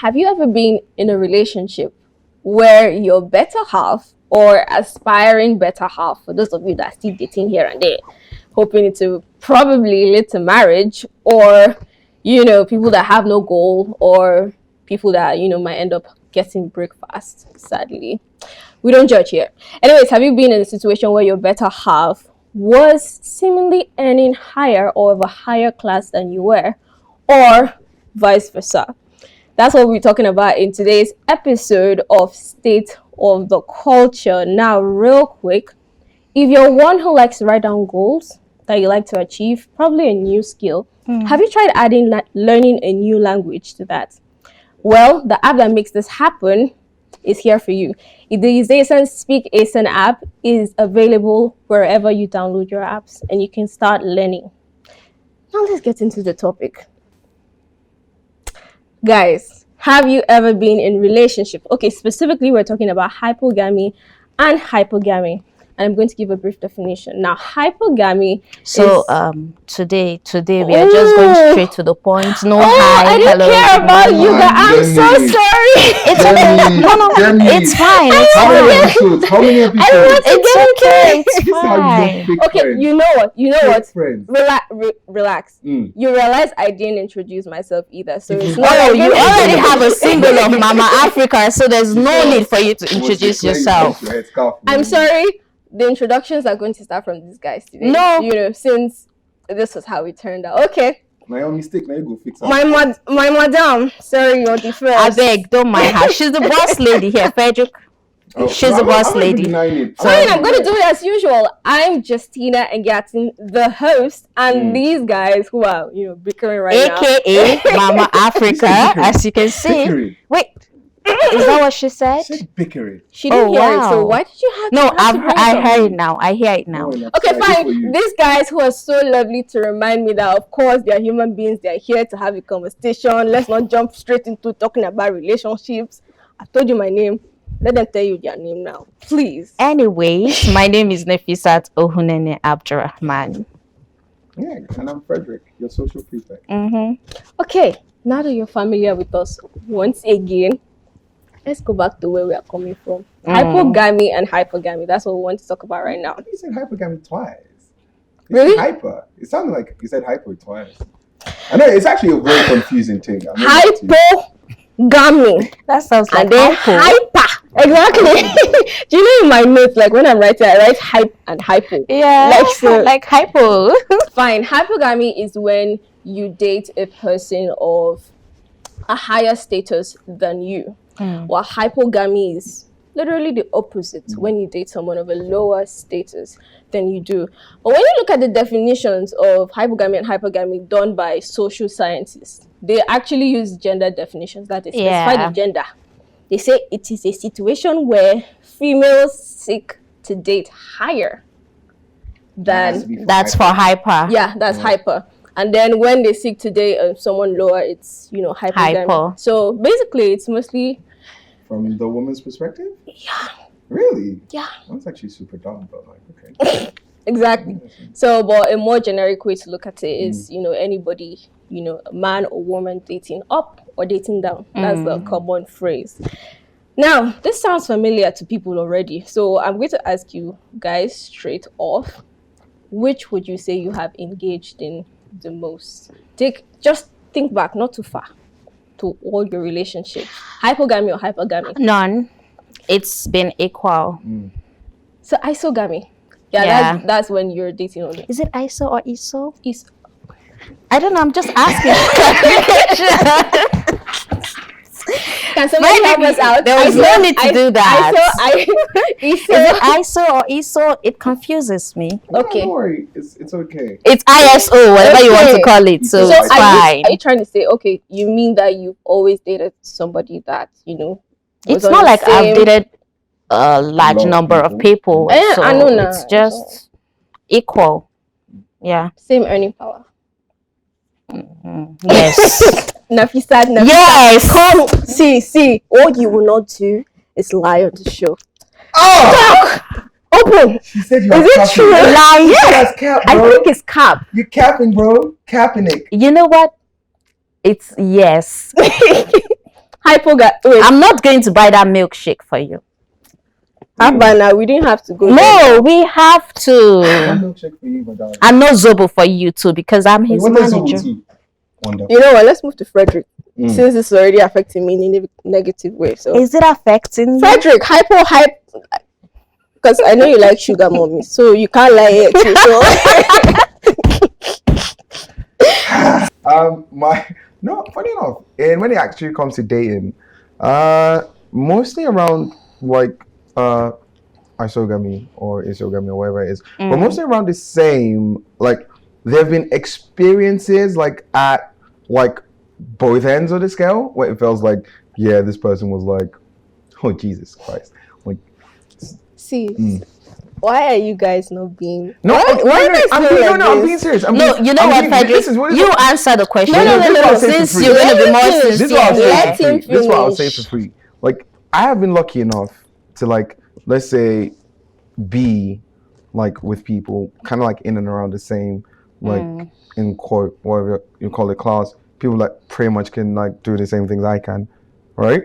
have you ever been in a relationship where your better half or aspiring better half, for those of you that are still dating here and there, hoping it to probably lead to marriage, or, you know, people that have no goal, or people that, you know, might end up getting breakfast, sadly. We don't judge here. Anyways, have you been in a situation where your better half was seemingly earning higher or of a higher class than you were, or vice versa? That's what we're talking about in today's episode of State of the Culture. Now, real quick, if you're one who likes to write down goals that you like to achieve, probably a new skill, have you tried adding learning a new language to that? Well, the app that makes this happen is here for you. The Izesan Speak Izesan app is available wherever you download your apps, and you can start learning. Now let's get into the topic. Guys, have you ever been in relationship? Okay, specifically we're talking about hypogamy and hypergamy. And I'm going to give a brief definition. Now, hypogamy today we are just going straight to the point. No hi, I didn't care about you, but I'm so sorry. It's okay. No, it's fine. How many episodes? It's fine. Okay, you know what? Relax. You realize I didn't introduce myself either. So it's not you already have a single of Mama Africa, so there's no need for you to introduce yourself. I'm sorry. The introductions are going to start from these guys today. No. You know, since this was how it turned out. Okay. My own mistake. Now you go fix it. My madam. Sorry, you're the first. I beg, don't mind her. She's the boss lady here, Frederick. She's the boss lady. Fine, I'm going to do it as usual. I'm Justina and Gatin, the host, and these guys who are, you know, bickering right now. AKA Mama Africa, as you can see. Bickering. Wait. Is that what she said? She said bickering. She didn't hear it, so why did you have to? No, I heard it now. I hear it now. Okay, fine. These guys who are so lovely to remind me that, of course, they are human beings. They are here to have a conversation. Let's not jump straight into talking about relationships. I told you my name. Let them tell you their name now, please. Anyways, my name is Nefisat Ohunene Abdurrahman. Yeah, and I'm Frederick, your social prefect. Okay, now that you're familiar with us, once again, let's go back to where we are coming from. Hypogamy and hypergamy. That's what we want to talk about right now. You said hypergamy twice. Really? Hyper. It sounded like you said hyper twice. I know it's actually a very confusing thing. Hypogamy. That sounds like and then hyper. Exactly. Do you know in my notes, like when I'm writing, I write hype and hypo. Yeah, like hypo. Fine. Hypogamy is when you date a person of a higher status than you. While hypogamy is literally the opposite, when you date someone of a lower status than you do. But when you look at the definitions of hypogamy and hypergamy done by social scientists, they actually use gender definitions that they specify the gender. They say it is a situation where females seek to date higher than... That's for hyper. Yeah, that's hyper. And then when they seek to date someone lower, it's, you know, hyper. So basically, it's mostly... From the woman's perspective? Yeah. Really? Yeah. That's actually super dumb, but like, okay. Exactly. So, but a more generic way to look at it is, you know, anybody, you know, a man or woman dating up or dating down. That's the common phrase. Now, this sounds familiar to people already. So I'm going to ask you guys straight off, which would you say you have engaged in the most? Just think back, not too far, to all your relationships. Hypogamy or hypergamy? None. It's been equal. So isogamy. Yeah. That's when you're dating only. Is it ISO or ISO? ISO. I don't know. I'm just asking. Can somebody help us out? There was no need to do that. ISO. Is it ISO or ISO? It confuses me. Okay. Don't worry. It's okay. It's ISO, whatever you want to call it. So it's fine. Are you trying to say, okay, you mean that you've always dated somebody that, you know, it's not like I've dated a large number of people. So I know now. It's just equal. Yeah. Same earning power. Yes. Nafisa. Yes. Come. See. All you will not do is lie on the show. Oh! Open. She said you're Is it true? Lying? Yes. Cap, I bro. think it's cap. You're capping, bro. Capping it. You know what? It's yes. Wait, I'm not going to buy that milkshake for you. now we didn't have to go. No, we have to. One milkshake for you, my darling. And no Zobo for you too, because I'm his What is manager. Zobo too? Wonderful. You know what? Let's move to Frederick. Since it's already affecting me in a negative way. So Is it affecting you? Frederick, because I know you like sugar mommy, so you can't lie here too. So. Funny enough, and when it actually comes to dating, mostly around like isogamy or whatever it is, but mostly around the same. Like there have been experiences like at like both ends of the scale where it feels like, yeah, this person was like, oh Jesus Christ, like. See, why are you guys not being? No, I'm being serious. You know what, Frederick? You answer the question. No. Since you're going to be more This is what I'll say finish. for free. Like, I have been lucky enough to, like, let's say, be like with people kind of like in and around the same, like in court, whatever you call it, class. People that pretty much can like do the same things I can, right?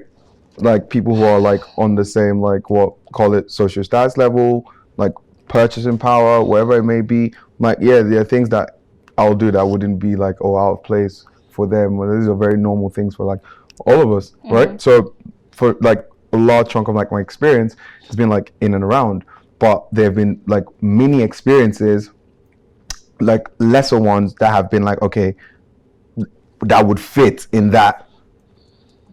Like people who are like on the same, like what call it, social status level, like purchasing power, wherever it may be. Like, yeah, there are things that I'll do that wouldn't be like, oh, out of place for them. Well, these are very normal things for like all of us, right? So for like a large chunk of like my experience has been like in and around, but there have been like mini experiences, like lesser ones that have been like, okay, that would fit in that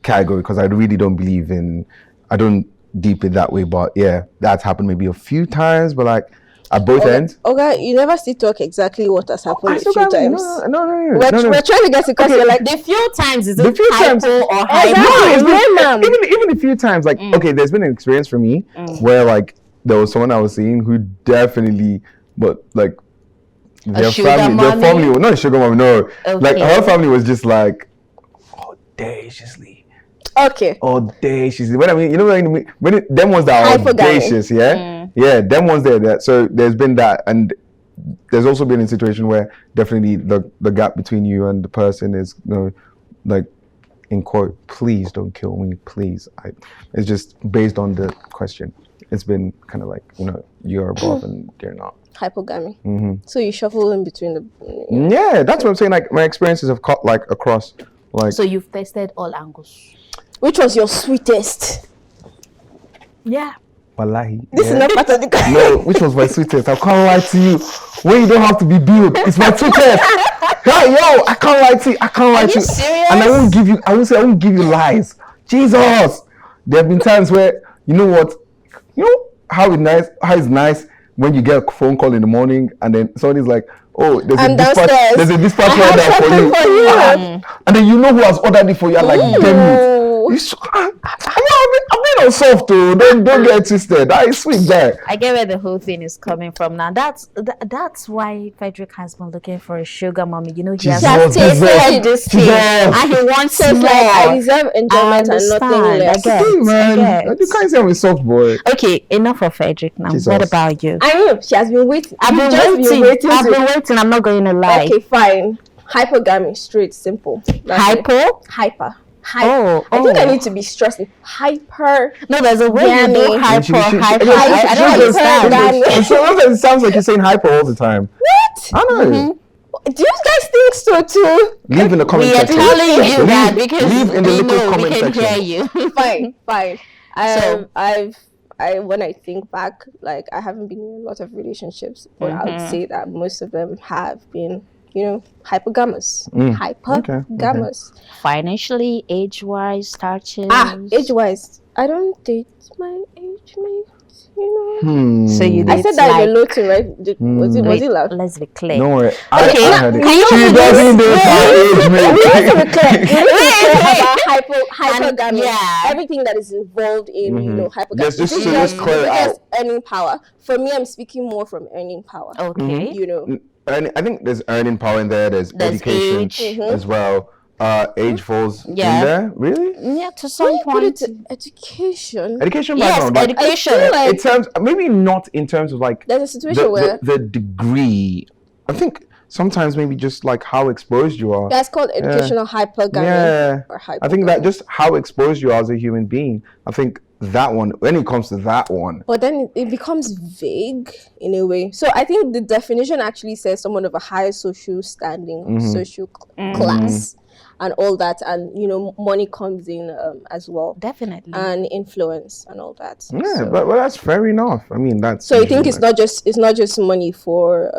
category, because I really don't believe in, I don't deep it that way, but yeah, that's happened maybe a few times, but like at both ends. Okay, you never still talk exactly what has happened a few times. No. We're trying to get it because you're like the few times is the it few hypo times or hypo? even a few times, like okay, there's been an experience for me where like there was someone I was seeing who definitely, but like their family was not a sugar mommy, no. Okay. Like her family was just like audaciously. Okay. Audaciously. When I mean, you know what I mean? Them ones that are audacious, yeah? Yeah, them ones there. So there's been that, and there's also been a situation where definitely the gap between you and the person is, you know, like, in quote, please don't kill me, please. It's just based on the question. It's been kind of like, you know, you're above and they're not. Hypogamy. So you shuffle in between the. Yeah, that's what I'm saying. Like my experiences have caught like across, like. So you've tested all angles. Which was your sweetest? Yeah. Wallahi. This is not part of the. No, which was my sweetest? I can't lie to you. When you don't have to be built, it's my sweetest. Hey, yo, I can't lie to you. Are you serious? And I won't give you lies. Jesus. There have been times where, you know what? You know how it's nice when you get a phone call in the morning and then somebody's like, oh, there's a dispatch order for you. And then you know who has ordered it for you. Like, damn it. I've been on soft too. Don't get twisted. That is sweet there. I get where the whole thing is coming from now. That's why Frederick has been looking for a sugar mommy. You know, he has tasted this thing and he wants it. Like, I deserve enjoyment and nothing less. I get. You can't say I'm a soft boy. Okay, enough of Frederick now. Jesus. What about you? I know she has been waiting. I've been waiting. I'm not going to lie. Okay, fine. Hypergamy, straight, simple. Hypo? Hyper. Oh, I think I need to be stressing. Hyper. No, there's a way you do hyper. I don't understand. Sometimes it sounds like you're saying hyper all the time. What? I know. Do you guys think so too? Leave in the comment section. We are section. telling you that because leave in the little comment we can section. hear you. Fine. So I when I think back, like I haven't been in a lot of relationships, but I would say that most of them have been, you know, hypogamous. Hypergamous. Okay. Financially, age-wise, status. Age-wise, I don't date my age mate. You know. So you I said that in the note, right? Was it loud? Let's be clear. Don't worry. Okay. I heard it. She doesn't date my age mate. We need to be clear. We need to talk about hypergamy. Yeah. Everything that is involved in, you know, hypergamy. Just clear it out. Earning power. For me, I'm speaking more from earning power. Okay. You know. I think there's earning power in there. There's education as well. Age falls in there. Really? Yeah, to some point. Education. Education background. Yes, education. In terms, maybe not in terms of like there's a situation where the degree. I think sometimes maybe just like how exposed you are. That's called educational hypergamy. Yeah. Or hypogamy. I think that just how exposed you are as a human being. I think that one, when it comes to that one. But then it becomes vague in a way. So I think the definition actually says someone of a higher social standing, social class, and all that. And, you know, money comes in as well. Definitely. And influence and all that. Yeah, so. but that's fair enough. I mean, that's. So you think it's not just money for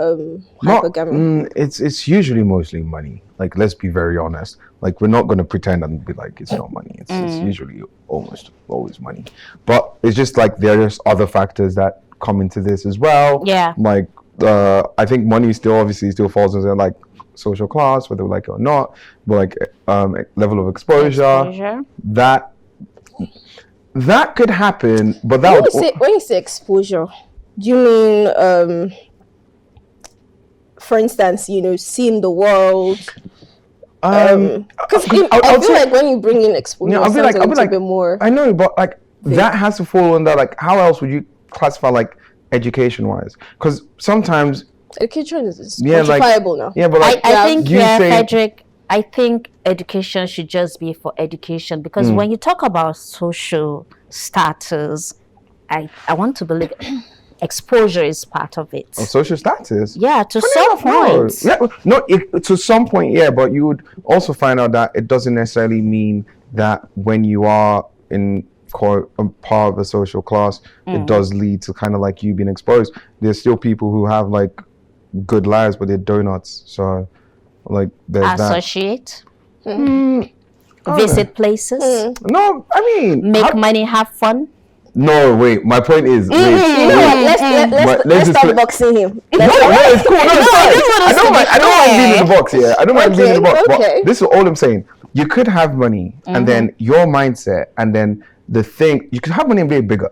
hypergamy? It's usually mostly money. Like, let's be very honest. Like, we're not going to pretend and be like it's not money. It's usually almost always money. But it's just like there's other factors that come into this as well. Yeah. Like, I think money still falls into like social class, whether we like it or not. But like level of exposure. That could happen. But that when you say exposure, do you mean for instance, you know, seeing the world? Because I feel like when you bring in exposure, I'll be like a bit more. I know, but like that has to fall under like how else would you classify like education wise? Because sometimes education is quantifiable now. Yeah, but like, I think Frederick, I think education should just be for education, because when you talk about social status, I want to believe exposure is part of it. Social status? Yeah, to some point. To some point, yeah, but you would also find out that it doesn't necessarily mean that when you are in quote a part of a social class, it does lead to kind of like you being exposed. There's still people who have like good lives, but they're donuts. So like there's associate. Visit places. No, I mean make money, have fun. No, wait. My point is, you know what? Let's stop boxing him. No, it's cool. No, it's fine. I don't mind being in the box. Yeah, I don't mind being in the box. But this is all I'm saying. You could have money, and then your mindset, and then the thing. You could have money and be bigger.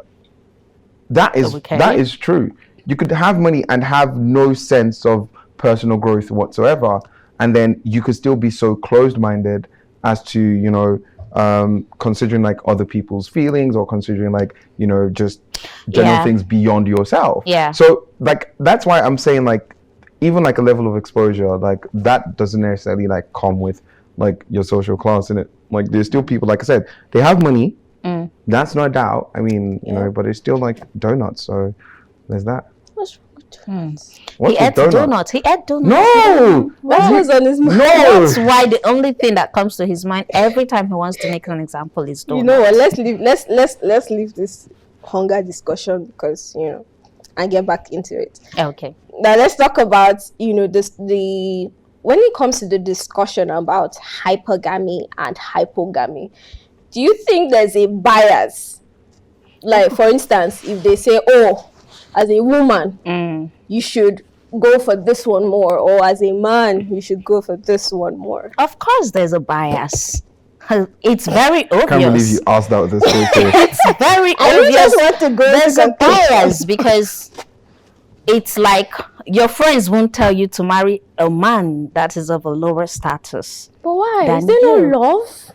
That is true. You could have money and have no sense of personal growth whatsoever, and then you could still be so closed-minded as to, you know, considering like other people's feelings, or considering like, you know, just general things beyond yourself. Yeah. So like that's why I'm saying like even like a level of exposure, like that doesn't necessarily like come with like your social class in it. Like there's still people, like I said, they have money. That's no doubt. I mean, you know, but it's still like donuts. So there's that. He ate donuts. No, that was on his mind. No, that's why the only thing that comes to his mind every time he wants to make an example is donuts. You know what? Let's leave this hunger discussion, because you know, and get back into it. Okay. Now let's talk about, you know, when it comes to the discussion about hypergamy and hypogamy. Do you think there's a bias? Like, for instance, if they say, oh, as a woman, you should go for this one more, or as a man, you should go for this one more. Of course, there's a bias. It's very obvious. I can't believe you asked that with this face. It's very obvious. There's a bias because it's like your friends won't tell you to marry a man that is of a lower status. But why? Is there no love?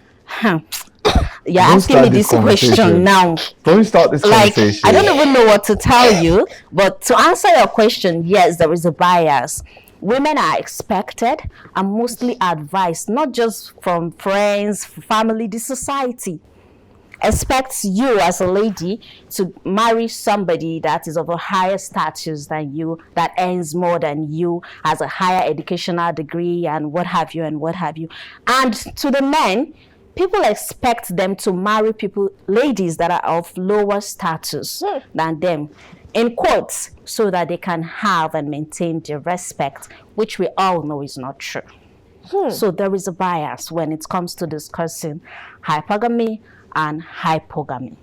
You're asking me this question now. Don't start this conversation. I don't even know what to tell you, but to answer your question, yes, there is a bias. Women are expected and mostly advised, not just from friends, family, the society expects you as a lady to marry somebody that is of a higher status than you, that earns more than you, has a higher educational degree, and what have you, and what have you. And to the men, people expect them to marry ladies that are of lower status than them, in quotes, so that they can have and maintain their respect, which we all know is not true. So there is a bias when it comes to discussing hypergamy and hypogamy.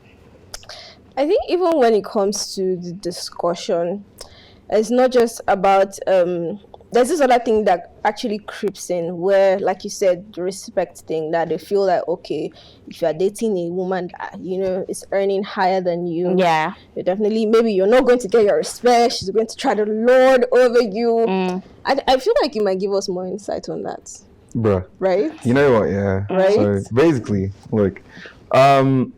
I think even when it comes to the discussion, it's not just about there's this other thing that actually creeps in, where, like you said, the respect thing, that they feel like, okay, if you are dating a woman that, you know, is earning higher than you, you're definitely, maybe you're not going to get your respect. She's going to try to lord over you. I feel like you might give us more insight on that. Bruh. Right? You know what, yeah. Right? So basically, look, when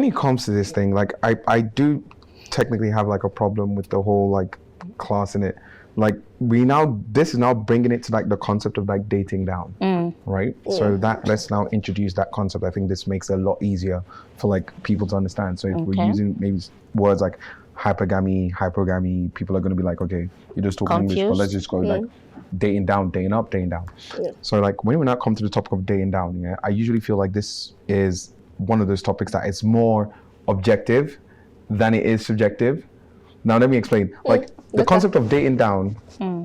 it comes to this thing, like I do technically have like a problem with the whole like class in it. like this is now bringing it to like the concept of like dating down, right? So let's now introduce that concept. I think this makes it a lot easier for like people to understand. So if we're using maybe words like hypergamy, people are going to be like, okay, you just talk English, but let's just go like dating down, dating up, dating down. So like when we now come to the topic of dating down, I usually feel like this is one of those topics that is more objective than it is subjective. Now let me explain. Like the concept of dating down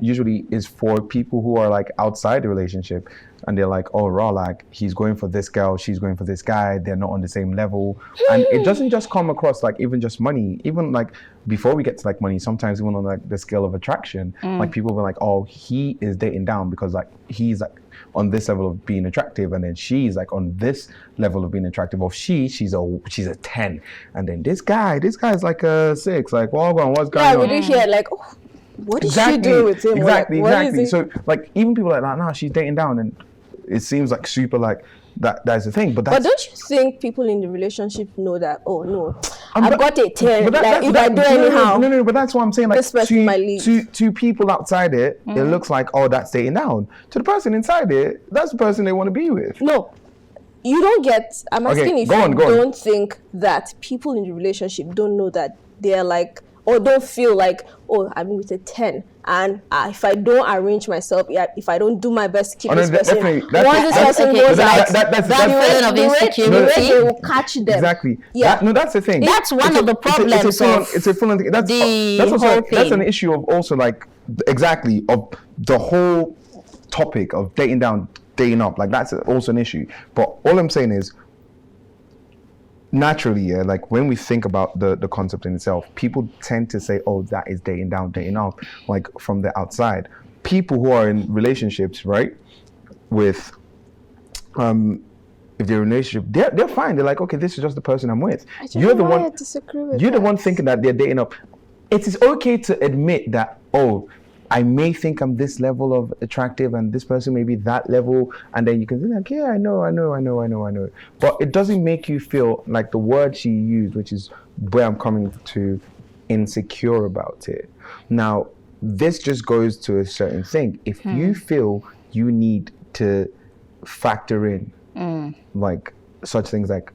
usually is for people who are like outside the relationship, and they're like, oh, raw, like he's going for this girl, she's going for this guy, they're not on the same level. And it doesn't just come across like even just money, even like before we get to like money, sometimes even on like the scale of attraction, like people were like, oh, he is dating down because like he's like on this level of being attractive, and then she's like on this level of being attractive, or she's a 10, and then this guy's like a 6, like what's going on? Yeah, we do hear like, oh, what did she do with him? Exactly. So like even people are like, nah, she's dating down, and it seems like super like that's the thing. But don't you think people in the relationship know that? Oh no, I've got a 10. Like, if I do anyhow, no. But that's what I'm saying. Like this person might leave. To people outside it, it looks like, oh, that's dating down. To the person inside it, that's the person they want to be with. No, you don't get. I'm asking if you don't think that people in the relationship don't know that they're like, or don't feel like, oh, I'm with a 10, and if I don't arrange myself, if I don't do my best to keep this person, once this person goes out, that's feeling of insecurity, they will catch them. Exactly. Yeah. That's the thing. That's one of the problems. It's a full thing. That's an issue of also like exactly of the whole topic of dating down, dating up. Like that's also an issue. But all I'm saying is, naturally, like when we think about the concept in itself, people tend to say, oh, that is dating down, dating up, like from the outside. People who are in relationships, right, with if they're in a relationship, they're fine. They're like, okay, this is just the person I'm with. You're the one thinking that they're dating up. It is okay to admit that, oh, I may think I'm this level of attractive and this person may be that level, and then you can be like, yeah, I know. But it doesn't make you feel like the word she used, which is where I'm coming to, insecure about it. Now, this just goes to a certain thing. If you feel you need to factor in like such things like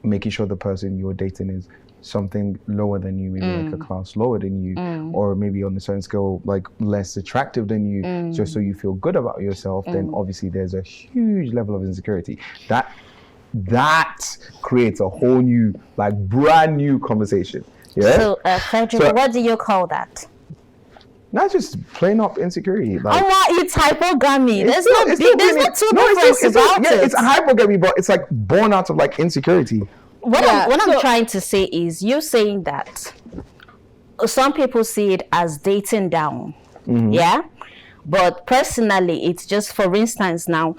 making sure the person you're dating is something lower than you, maybe like a class lower than you, or maybe on a certain scale like less attractive than you, just so you feel good about yourself, then obviously there's a huge level of insecurity. That creates a whole new, like brand new conversation. Yeah. So, Frederick, what do you call that? Not just plain up insecurity. Like, it's hypogamy. There's not two differences about it. It's a hypogamy, but it's like born out of like insecurity. What I'm trying to say is, you're saying that some people see it as dating down, yeah? But personally, it's just, for instance, now,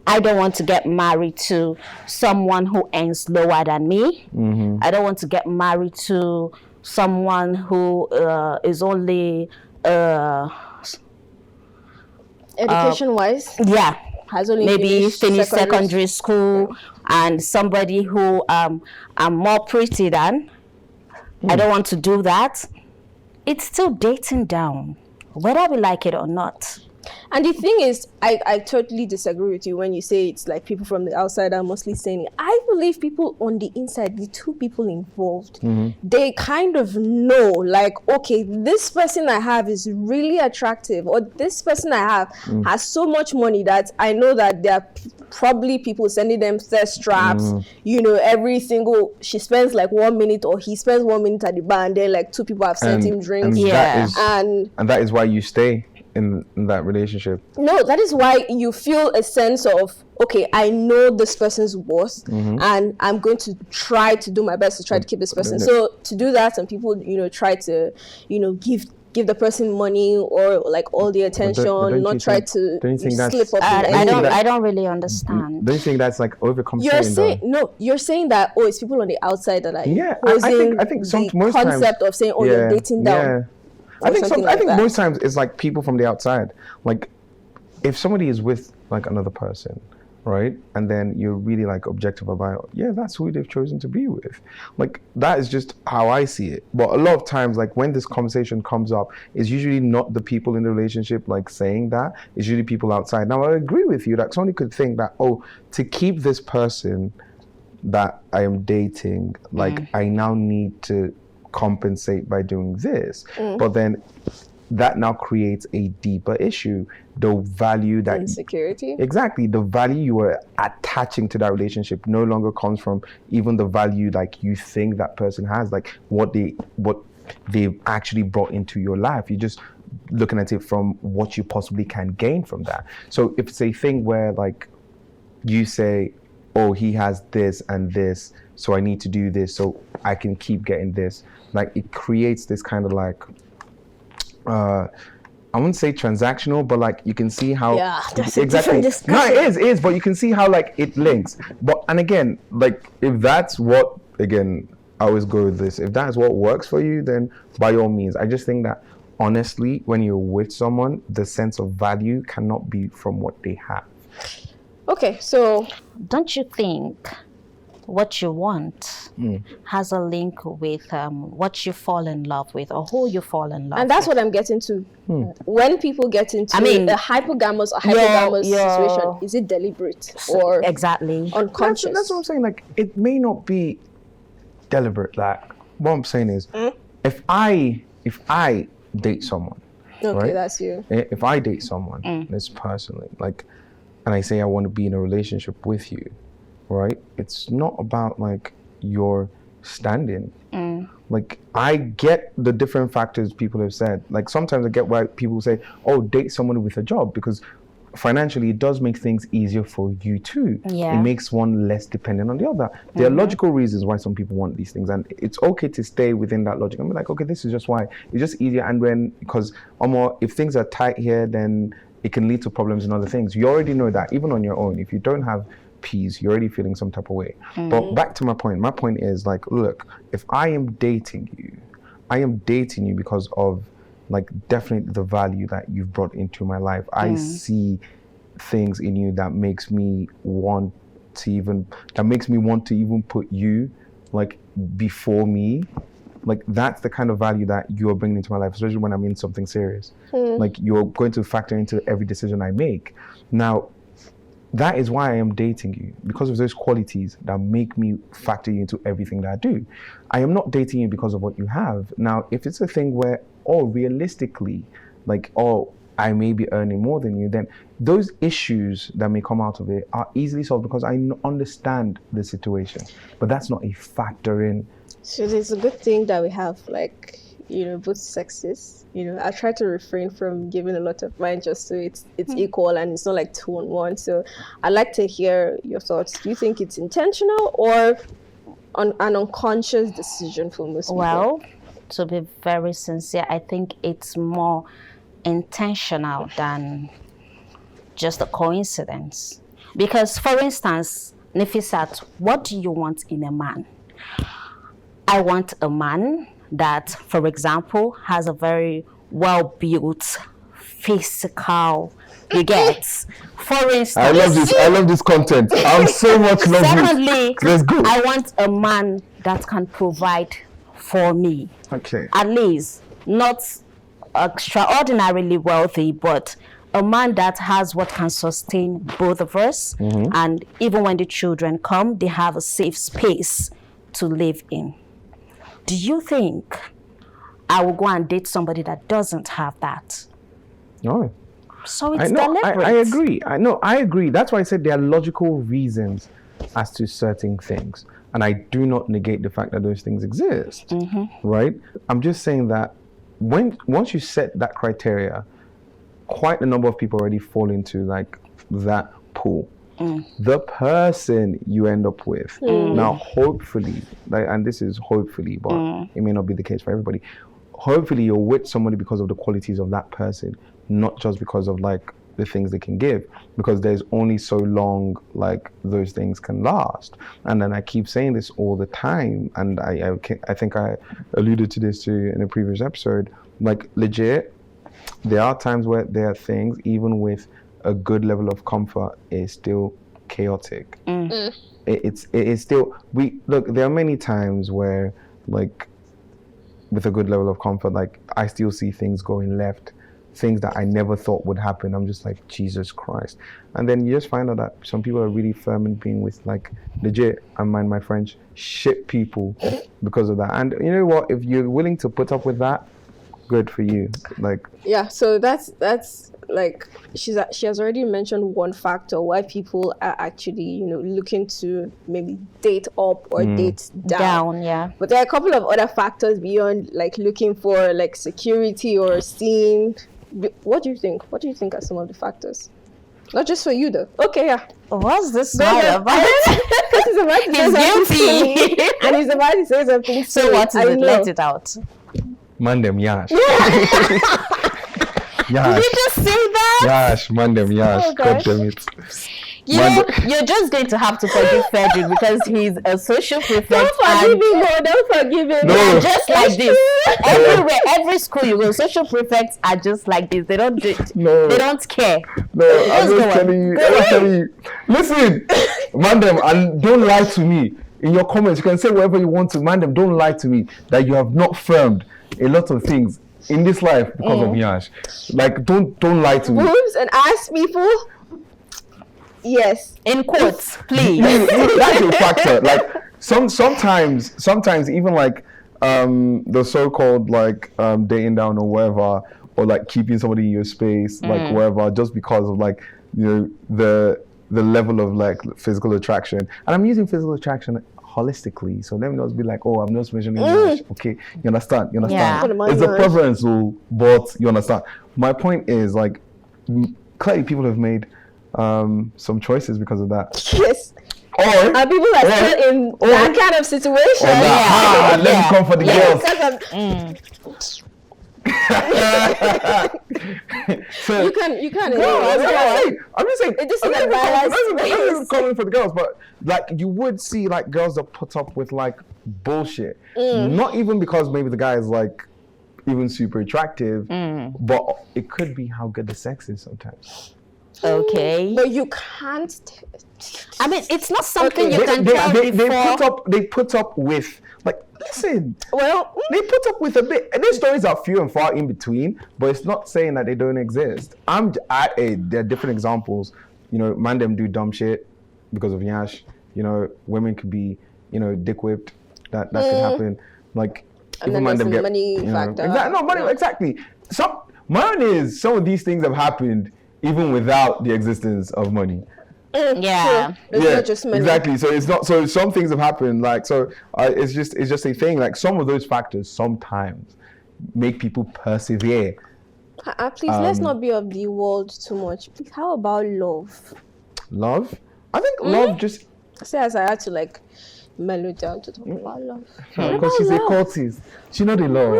I don't want to get married to someone who earns lower than me. I don't want to get married to someone who is only... education-wise? Yeah. Has only maybe finished secondary school, and somebody who I'm more pretty than. I don't want to do that. It's still dating down, whether we like it or not. And the thing is, I totally disagree with you when you say it's like people from the outside are mostly saying it. I believe people on the inside, the two people involved, they kind of know, like, okay, this person I have is really attractive, or this person I have has so much money that I know that there are probably people sending them thirst traps, you know, every single, she spends like 1 minute or he spends 1 minute at the bar, and then like two people have sent him drinks. And that is why you stay in that relationship. No, that is why you feel a sense of, okay, I know this person's worth, and I'm going to try to do my best to try to keep this person. So to do that, some people, you know, try to, you know, give the person money or like all the attention, not try to slip up. I don't really understand. Don't you think that's like overcompensating? You're saying that, oh, it's people on the outside that are I think the concept of saying, oh, you're dating down. I think most times it's like people from the outside. Like if somebody is with like another person right? And then you're really like objective about, yeah, that's who they've chosen to be with. Like, that is just how I see it. But a lot of times, like when this conversation comes up, it's usually not the people in the relationship like saying that, it's usually people outside. Now, I agree with you that somebody could think that, oh, to keep this person that I am dating, like I now need to compensate by doing this. But then that now creates a deeper issue. The value that insecurity. Exactly. The value you are attaching to that relationship no longer comes from even the value like you think that person has, like what they've actually brought into your life. You're just looking at it from what you possibly can gain from that. So if it's a thing where like you say, oh, he has this and this, so I need to do this so I can keep getting this, like it creates this kind of like I wouldn't say transactional, but like you can see how that's exactly. No, it is, but you can see how like it links. But and again, like if that's what I always go with this. If that's what works for you, then by all means. I just think that honestly, when you're with someone, the sense of value cannot be from what they have. Okay, so don't you think what you want has a link with what you fall in love with or who you fall in love with? And that's what I'm getting to. When people get into a hypogamous or hypogamous situation, is it deliberate or exactly unconscious? That's what I'm saying. Like, it may not be deliberate. Like, what I'm saying is, if I date someone, okay, right? that's you. If I date someone, this personally, like, and I say I want to be in a relationship with you, right? It's not about like your standing. Like, I get the different factors people have said. Like, sometimes I get why people say, oh, date someone with a job, because financially it does make things easier for you too. It makes one less dependent on the other. There are logical reasons why some people want these things, and it's okay to stay within that logic and be like, okay, this is just why. It's just easier. And when, because if things are tight here, then it can lead to problems in other things. You already know that even on your own. If you don't have peace, you're already feeling some type of way. But back to my point is like, look, if I am dating you because of like definitely the value that you've brought into my life. I see things in you that makes me want to even put you like before me. Like, that's the kind of value that you are bringing into my life, especially when I'm in something serious. Like, you're going to factor into every decision I make. Now, that is why I am dating you, because of those qualities that make me factor you into everything that I do. I am not dating you because of what you have. Now, if it's a thing where, realistically, like, I may be earning more than you, then those issues that may come out of it are easily solved because I understand the situation. But that's not a factor in. So it's a good thing that we have, like, both sexes. I try to refrain from giving a lot of mine just so it's equal and it's not like 2-on-1. So I'd like to hear your thoughts. Do you think it's intentional or an unconscious decision for most people? Well, to be very sincere, I think it's more intentional than just a coincidence. Because, for instance, Nefisat, what do you want in a man? I want a man that, for example, has a very well-built physical, you get. For instance, I love this content. I'm so much love secondly, Let's go. I want a man that can provide for me. Okay. At least not extraordinarily wealthy, but a man that has what can sustain both of us. And even when the children come, they have a safe space to live in. Do you think I will go and date somebody that doesn't have that? No. So it's deliberate. I agree. I agree. That's why I said there are logical reasons as to certain things. And I do not negate the fact that those things exist. Right? I'm just saying that once you set that criteria, quite a number of people already fall into like that pool. The person you end up with. Now, hopefully, and this is hopefully, but it may not be the case for everybody. Hopefully, you're with somebody because of the qualities of that person, not just because of like the things they can give, because there's only so long like those things can last. And then I keep saying this all the time, and I think I alluded to this too in a previous episode. Like, legit, there are times where there are things, even with a good level of comfort, is still chaotic. It's still, there are many times where, like, with a good level of comfort, like, I still see things going left, things that I never thought would happen. I'm just like, Jesus Christ. And then you just find out that some people are really firm in being with, like, legit, I mind my French, shit people because of that. And you know what? If you're willing to put up with that, good for you. Like, yeah, so that's like, she has already mentioned one factor why people are actually, looking to maybe date up or date down. Yeah. But there are a couple of other factors beyond, like, looking for, like, security or seeing. What do you think are some of the factors? Not just for you though. Okay, yeah. What's this smile about? He's about to say something silly, and he's about to say something silly. So what is it? Let it out. Mandem Yash. Did you just say that? Yash, Mandem Yash. Oh, God gosh. damn it. You're just going to have to forgive Frederick because he's a social prefect. Don't forgive him, don't forgive him. No. They're just like this. Everywhere, every school you go, social prefects are just like this. They don't do. No. They don't care. No, I'm just telling you. Listen, Mandem, and don't lie to me. In your comments, you can say whatever you want to. Mandem, don't lie to me that you have not firmed a lot of things in this life because of Yash. Like, don't lie to me. Boobs and ass people. Yes. In quotes, please. That's a factor. Like, sometimes even like the so-called, like, dating down or whatever, or like keeping somebody in your space, like whatever, just because of, like, the level of, like, physical attraction. And I'm using physical attraction holistically, so let me not be like, oh, I'm not mentioning English. Okay, you understand? Yeah. It's a preference, but you understand. My point is, like, clearly people have made some choices because of that. Yes. Or And people are still in that kind of situation. let me come for the girls. So You can. I'm just saying. This is I'm a not balanced even calling for the girls, but, like, you would see, like, girls that put up with, like, bullshit. Not even because maybe the guy is, like, even super attractive, but it could be how good the sex is sometimes. Okay. But you can't. I mean, it's not something you They, can they, tell they, before. they put up with, like, listen. Well, They put up with a bit, and these stories are few and far in between, but it's not saying that they don't exist. There are different examples. Mandem do dumb shit because of Yash. Women could be, dick whipped. That could happen. Like, and even then there's Mandem the get money factor. Exactly. Mine is some of these things have happened even without the existence of money. Yeah. It's not just money. Exactly. So it's not. So some things have happened. Like, so it's just a thing. Like, some of those factors sometimes make people persevere. Please, let's not be of the world too much. Please, how about love? Love. I think love just. Say as I had to, like, mellow down to talk about love. Because she's a cultist. She know the law.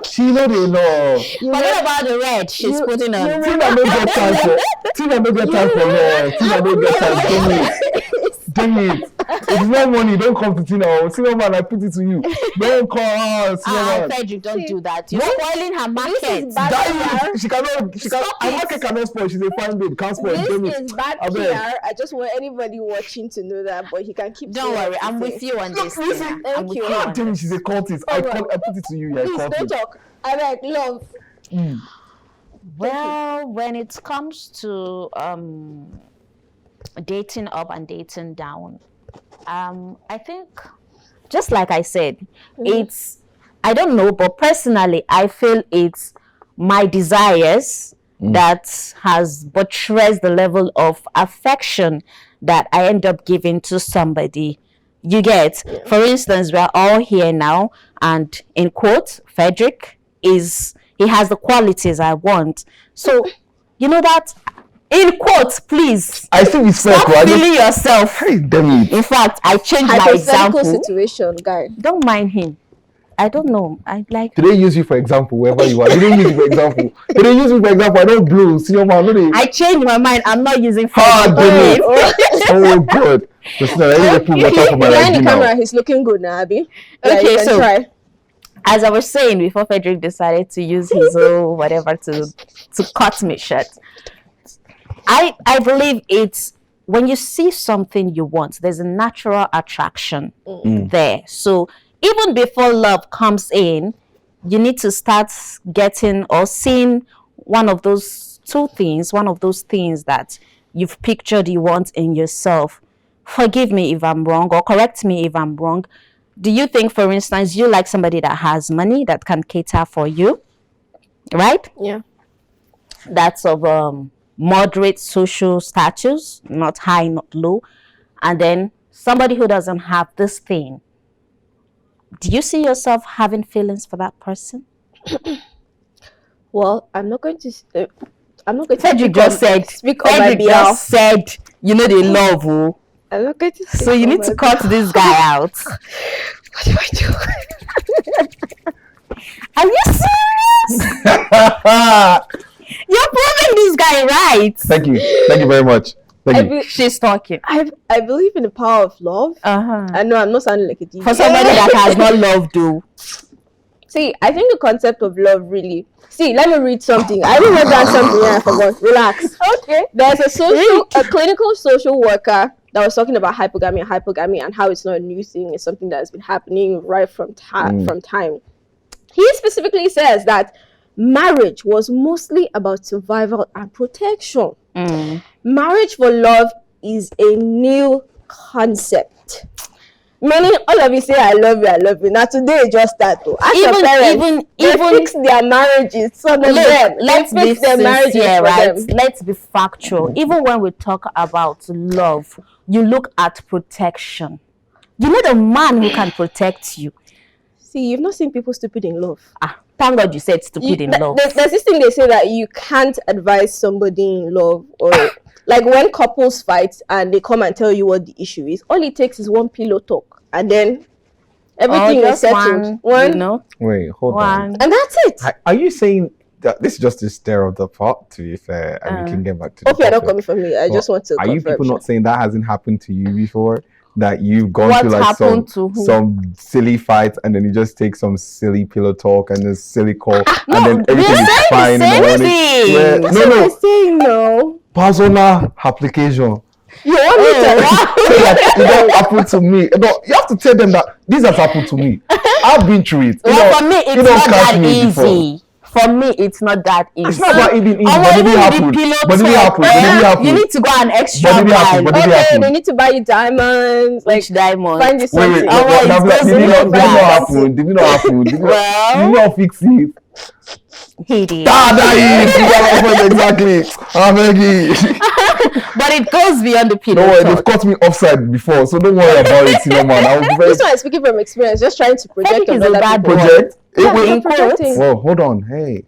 She know the law. Forget about the red she's putting on. Tina no get time for love. Tina no get time. Damn it. If it's not money, don't come to Tina. Tina man, I put it to you. Don't call her. Tina man. Frederick, don't do that. You're spoiling her market. She cannot. Her market cannot spoil. She's a fine babe. Can't spoil. This is bad PR. I just want anybody watching to know that, but he can keep. Don't worry, I'm with you on this. Listen, Thank you. Tell me she's a cultist. I put it to you. You're a Please don't cultist. talk. I like love. Well, when it comes to dating up and dating down, I think, just like I said, it's, I don't know, but personally, I feel it's my desires that has buttressed the level of affection that I end up giving to somebody. You get, for instance, we're all here now, and in quote, Frederick he has the qualities I want. So, you know that, in quotes, please. I think it's fair. Stop feeling yourself. Hey, damn it. In fact, I changed my Hypothetical example. situation, guy. Don't mind him. I don't know. I like. Did they use you for example wherever you are? Did they use you for example? Did they use you for example? I don't blow. See your man. No, they. I changed my mind. I'm not using. Ah, damn it. Oh, good. Listen, I need to put better for my Behind the ID now. camera, he's looking good now, Abby. Okay, you can so try. as I was saying before, Frederick decided to use his whatever to cut me short. I believe it's when you see something you want, there's a natural attraction there. So even before love comes in, you need to start getting or seeing one of those things that you've pictured you want in yourself. Forgive me if I'm wrong, or correct me if I'm wrong. Do you think, for instance, you like somebody that has money, that can cater for you, right? Yeah. That's of moderate social status, not high, not low, and then somebody who doesn't have this thing? Do you see yourself having feelings for that person? Well, I'm not going to. I'm not going to Frederick just said. speak on my Frederick behalf. just said, you know they love you. I'm not going to. Speak So you on need my to cut this guy out. What do I do? Are you serious? You're proving this guy right. Thank you very much. Thank you. She's talking. I believe in the power of love. I know I'm not sounding like a DJ. For somebody that has not loved you. See, I think the concept of love really. See, let me read something. I even wrote down something and I forgot. Relax. Okay. There's a clinical social worker that was talking about hypergamy and how it's not a new thing. It's something that's been happening right from time. He specifically says that marriage was mostly about survival and protection. Marriage for love is a new concept. Meaning, all of you say, I love you. Now, today, just that. Even fix their marriages. Some of them, let's be fix their marriages sincere, for right? them. Let's be factual. Even when we talk about love, you look at protection. You need a man who can protect you. See, you've not seen people stupid in love. Thank God you said stupid in love. There's this thing they say that you can't advise somebody in love, or like when couples fight and they come and tell you what the issue is, all it takes is one pillow talk and then everything is settled. One, you know? Wait, hold on. And that's it. Are you saying that this is just a stare of the pot, to be fair, and we can get back to the hope you're not topic? coming from me. I just want to Are you people not saying that hasn't happened to you before? That you've gone What through like happened to who? some silly fight and then you just take some silly pillow talk and this silly call No, and then everything we're is saying fine in the the same morning. thing. Yeah, That's what I'm saying, no. personal application. You want me to Say that it don't happen to me. No, you have to tell them that this has happened to me. I've been through it. Well, for me, it's don't not catch that me before. easy. For me, it's not that easy. It's not about it being easy, I but it want didn't even happen. the pillow But it didn't talk. happen. But it didn't happen. You need to go an extra But it didn't happen. mile. But it didn't Okay, happen. they need to buy you diamonds. Like, Which diamond? find you Wait, something. wait, Oh, what- it's did supposed to it be not like that. happen? Did it not happen? Did Well, you not fix it? he did. That is exactly. I'm begging. But it goes beyond the pillow No, talk. they've caught me offside before, so don't worry about it, you know, man. I will be very This one is speaking from experience, just trying to project Frederick on is a other bad people. boy. project. Yeah, Wait, you're projecting. whoa, hold on.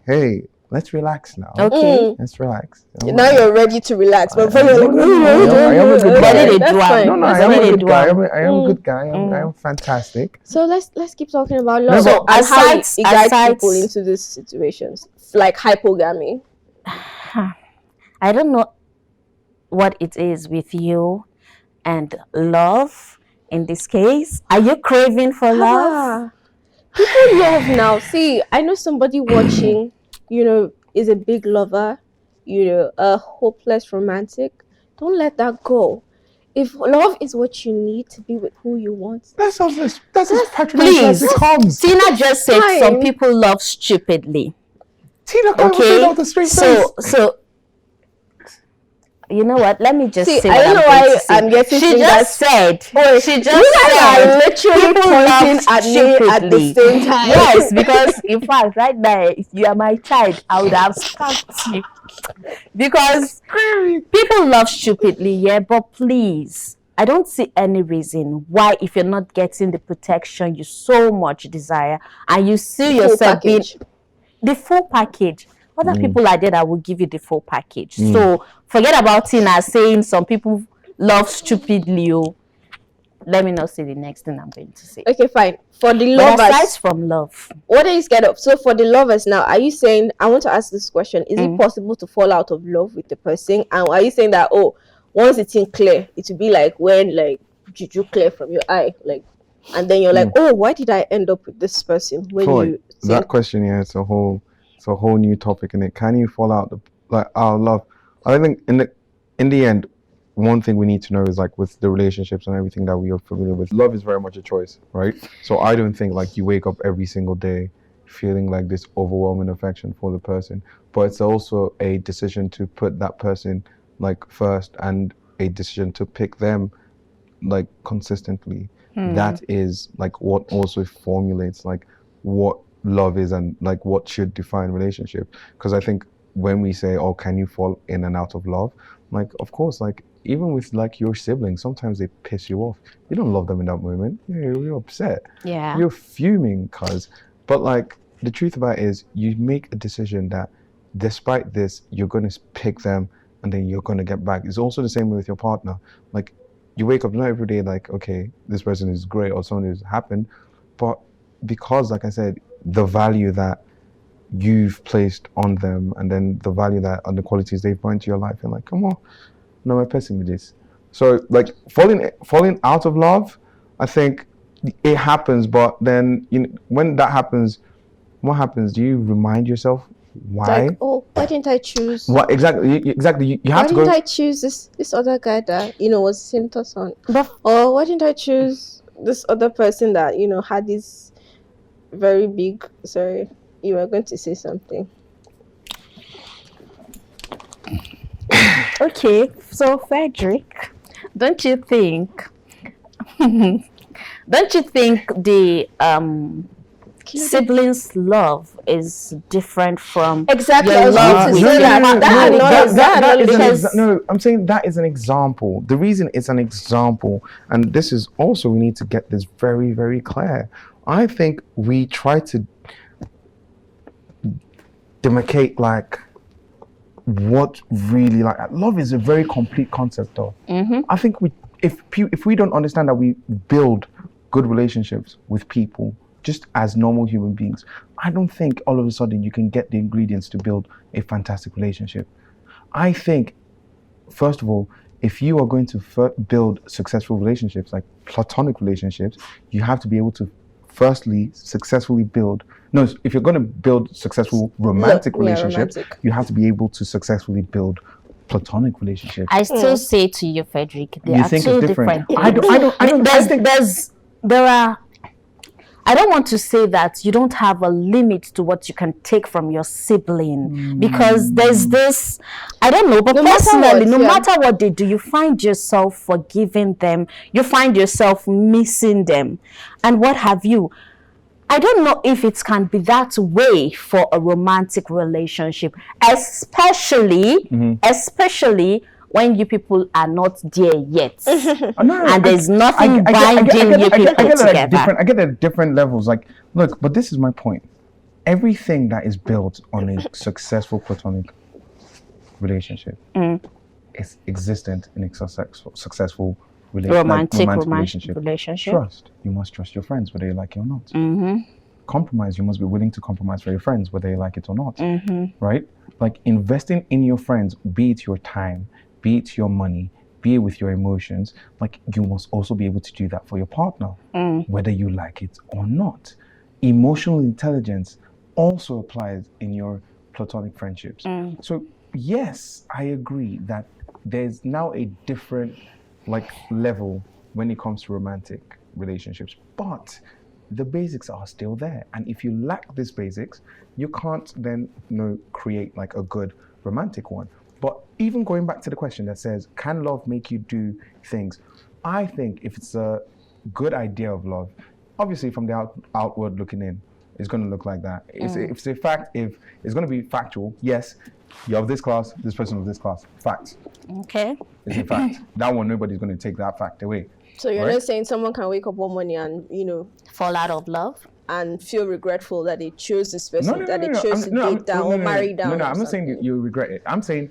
Hey, let's relax now. Okay. Let's relax. Now you're ready to relax, but before you're like, I am a good What guy. did they that's do? fine. No, I What am did a they good do? guy. I am a good guy. I am fantastic. So let's keep talking about love. So and how aside- it guides aside- people into these situations, like hypogamy. I don't know what it is with you and love in this case. Are you craving for love? People love now. See, I know somebody watching, is a big lover, a hopeless romantic. Don't let that go. If love is what you need to be with who you want, That's as patronizing as Please. it comes. Tina just said fine. some people love stupidly. Tina can't even say that with a straight face. So you know what? Let me just see, say I what don't know I'm going why to say. I'm getting She fingers. just said. She just You guys are said. literally people love pointing at me at the stupidly. same time. Yes, because in fact, right now, if you are my child, I would have stabbed you. Because people love stupidly, yeah, but please, I don't see any reason why, if you're not getting the protection you so much desire, and you see Full yourself being package. the full package. Other people are there that will give you the full package. So forget about Tina saying some people love stupidly. Oh. Let me not say the next thing I'm going to say. Okay, fine. For the But lovers, aside from love, what are you scared of? So for the lovers now, are you saying, I want to ask this question, is it possible to fall out of love with the person? And are you saying that, once it's in clear, it will be like when like juju clear from your eye, like, and then you're like, why did I end up with this person? When Troy, you that question here, it's a whole new topic in it. Can you fall out of love? I think in the end, one thing we need to know is like with the relationships and everything that we are familiar with, love is very much a choice, right? So I don't think like you wake up every single day feeling like this overwhelming affection for the person, but it's also a decision to put that person like first, and a decision to pick them like consistently. That is like what also formulates like what love is and like what should define relationship. Because I think when we say, oh, can you fall in and out of love, like of course, like even with like your siblings, sometimes they piss you off. You don't love them in that moment. You're upset. Yeah. You're fuming, but like the truth about it is you make a decision that despite this, you're going to pick them and then you're going to get back. It's also the same way with your partner. Like you wake up not every day like, okay, this person is great or something has happened, but because like I said, the value that you've placed on them and then the value that and the qualities they've brought into your life, you're like, come on, no, my person with this. So like falling out of love, I think it happens, but then when that happens, what happens? Do you remind yourself why? Like, oh, why didn't I choose? What exactly? Exactly. You have to go. Why didn't I choose this other guy that was the same person? Or why didn't I choose this other person that had this very big? Sorry, you were going to say something. Okay, so Frederick, don't you think the siblings' love is different from Exactly. your love with your partner? No, I'm saying that is an example. The reason it's an example, and this is also, we need to get this very, very clear. I think we try to demarcate like what really like love is a very complete concept though. I think if we don't understand that we build good relationships with people just as normal human beings, I don't think all of a sudden you can get the ingredients to build a fantastic relationship. I think, first of all, if you are going to build successful relationships, like platonic relationships, you have to be able to firstly successfully build. No, if you're going to build successful romantic relationships, you have to be able to successfully build platonic relationships. I still say to you, Frederick, they You are think two it's different? different. I don't want to say that you don't have a limit to what you can take from your sibling, because there's this, I don't know, but personally, no matter what they do, you find yourself forgiving them, you find yourself missing them, and what have you. I don't know if it can be that way for a romantic relationship, especially when you people are not there yet. And there's nothing binding you people together. I get at different levels. Like, look, but this is my point. Everything that is built on a successful platonic relationship is existent in a successful romantic relationship. Trust. You must trust your friends whether you like it or not. Compromise. You must be willing to compromise for your friends whether you like it or not. Right? Like investing in your friends, be it your time, be it your money, be it with your emotions, like you must also be able to do that for your partner, whether you like it or not. Emotional intelligence also applies in your platonic friendships. So yes, I agree that there's now a different level when it comes to romantic relationships, but the basics are still there. And if you lack these basics, you can't then create like a good romantic one. But even going back to the question that says, can love make you do things? I think if it's a good idea of love, obviously from the outward looking in, it's going to look like that. If it's a fact, if it's going to be factual, yes, you're of this class, this person of this class, fact. Okay. It's a fact. That one, nobody's going to take that fact away. So you're not saying someone can wake up one morning and, fall out of love and feel regretful that they chose this person, they chose to date down or marry down. No, I'm not saying you regret it. I'm saying,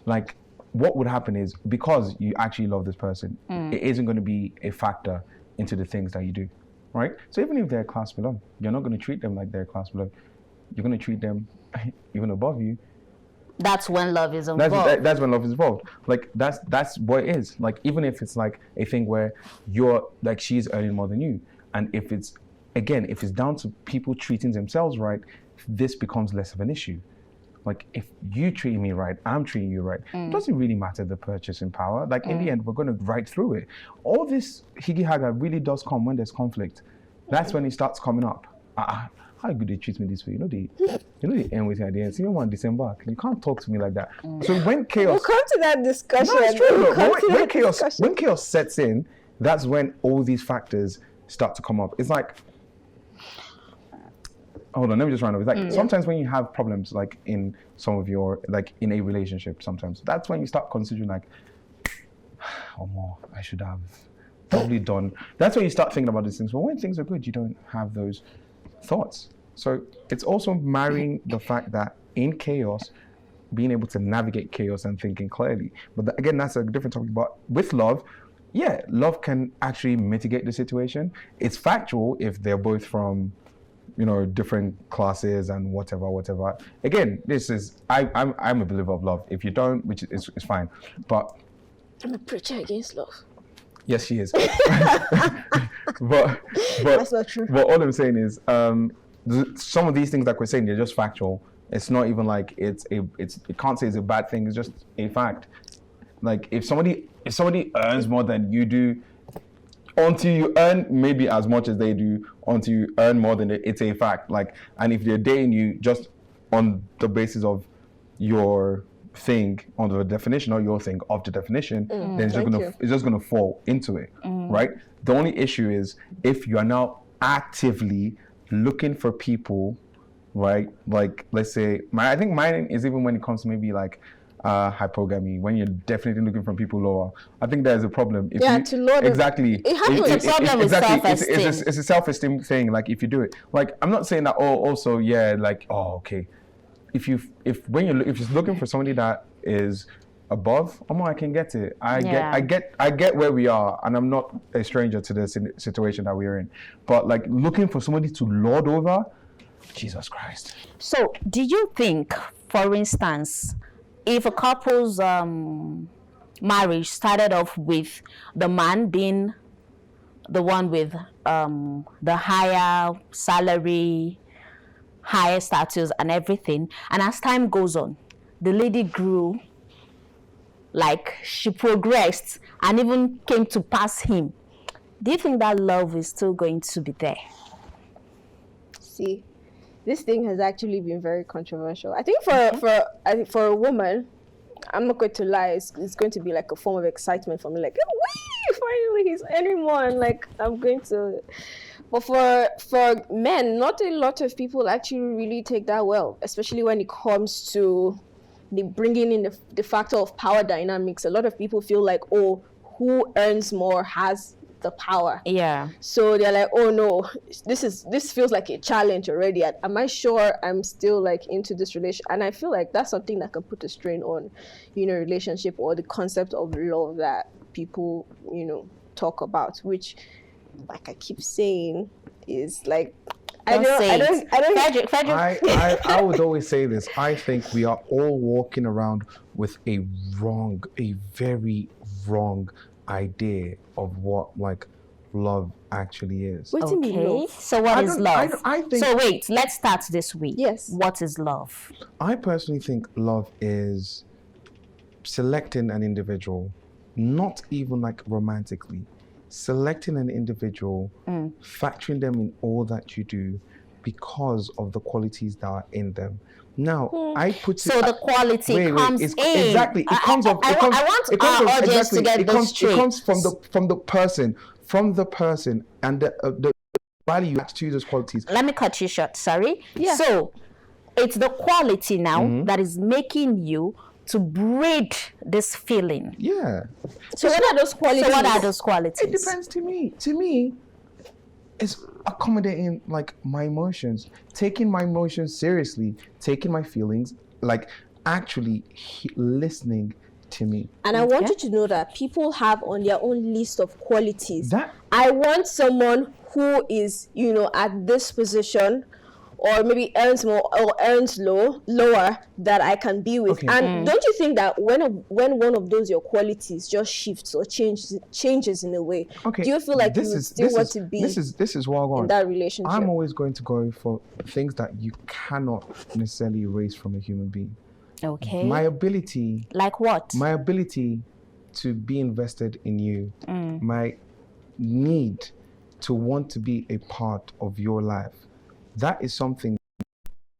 like, what would happen is because you actually love this person, it isn't going to be a factor into the things that you do, right? So even if they're a class below, you're not going to treat them like they're a class below. You're going to treat them even above you. That's when love is involved. That's when love is involved. Like that's what it is. Like even if it's like a thing where you're like she's earning more than you, and if it's down to people treating themselves right, this becomes less of an issue. like if you treat me right, I'm treating you right. It doesn't really matter the purchasing power. Like in the end, we're going to ride through it. All this higgy haga really does come when there's conflict. That's when it starts coming up. How good they treat me this way? You know they end with at the end. So you want to disembark. You can't talk to me like that. So when chaos, We'll come to that discussion. no, it's true. We'll come to When that chaos, discussion. when chaos sets in, that's when all these factors start to come up. It's like, hold on, let me just round up. It's like sometimes when you have problems, like in some of your, like in a relationship, sometimes that's when you start considering like, oh more, I should have probably done. That's when you start thinking about these things. But when things are good, you don't have those thoughts. So it's also marrying the fact that in chaos, being able to navigate chaos and thinking clearly. But again, that's a different topic. But with love, yeah, love can actually mitigate the situation. It's factual if they're both from, you know, different classes and whatever. Again, this is I'm a believer of love. If you don't, which is fine. But I'm a preacher against love. yes, she is. but That's not true. But all I'm saying is, some of these things that we're saying, they're just factual. It's not even like you can't say it's a bad thing. It's just a fact. Like if somebody earns more than you do, until you earn maybe as much as they do, until you earn more than it's a fact. Like, and if they're dating you just on the basis of your thing, on the definition or your thing of the definition, then it's just gonna fall into it, right? The only issue is if you are now actively looking for people, right? Like let's say I think mine is even when it comes to maybe like hypogamy, when you're definitely looking for people lower. I think there's a problem. If to lower them. Exactly. It happens. It's a problem with self-esteem. It's a self-esteem thing. Like if you do it, like I'm not saying that. Also, yeah, like okay. If you're looking for somebody that is above, I can get it. I get where we are, and I'm not a stranger to the situation that we're in. But like looking for somebody to lord over, Jesus Christ. So, do you think, for instance, if a couple's marriage started off with the man being the one with the higher salary, higher status and everything, and as time goes on, the lady grew, like she progressed and even came to pass him, do you think that love is still going to be there? See, this thing has actually been very controversial. I think for a woman, I'm not going to lie, it's going to be like a form of excitement for me, like, wee, finally he's earning more, and like I'm going to. But for men, not a lot of people actually really take that well, especially when it comes to the bringing in the factor of power dynamics. A lot of people feel like, oh, who earns more has the power. Yeah. So they're like, oh no, this feels like a challenge already. Am I sure I'm still like into this relation? And I feel like that's something that can put a strain on, relationship or the concept of love that people, talk about, which, like I keep saying, is like I don't. Frederick. I would always say this. I think we are all walking around with a very wrong idea of what like love actually is. What do you mean, Okay. love? So what is love? I think, So wait, let's start this week. Yes. What is love? I personally think love is selecting an individual, not even like romantically, selecting an individual, factoring them in all that you do because of the qualities that are in them. Now, I put So the quality comes in. Exactly. It comes of. I want our audience to get this straight. It comes from the person, and the value to those qualities. Let me cut you short. Sorry. Yeah. So it's the quality now that is making you to breed this feeling. Yeah. So what are those qualities? So what are those qualities? It depends to me. To me, it's accommodating like my emotions, taking my emotions seriously, taking my feelings, like actually listening to me. And I want you to know that people have on their own list of qualities. That I want someone who is, at this position, or maybe earns more or earns lower that I can be with. Okay. And don't you think that when one of those your qualities just shifts or changes in a way, Okay. do you feel like you would still want to be this is what I'm going. in that relationship? I'm always going to go for things that you cannot necessarily erase from a human being. Okay. My ability, Like what? my ability to be invested in you, my need to want to be a part of your life, that is something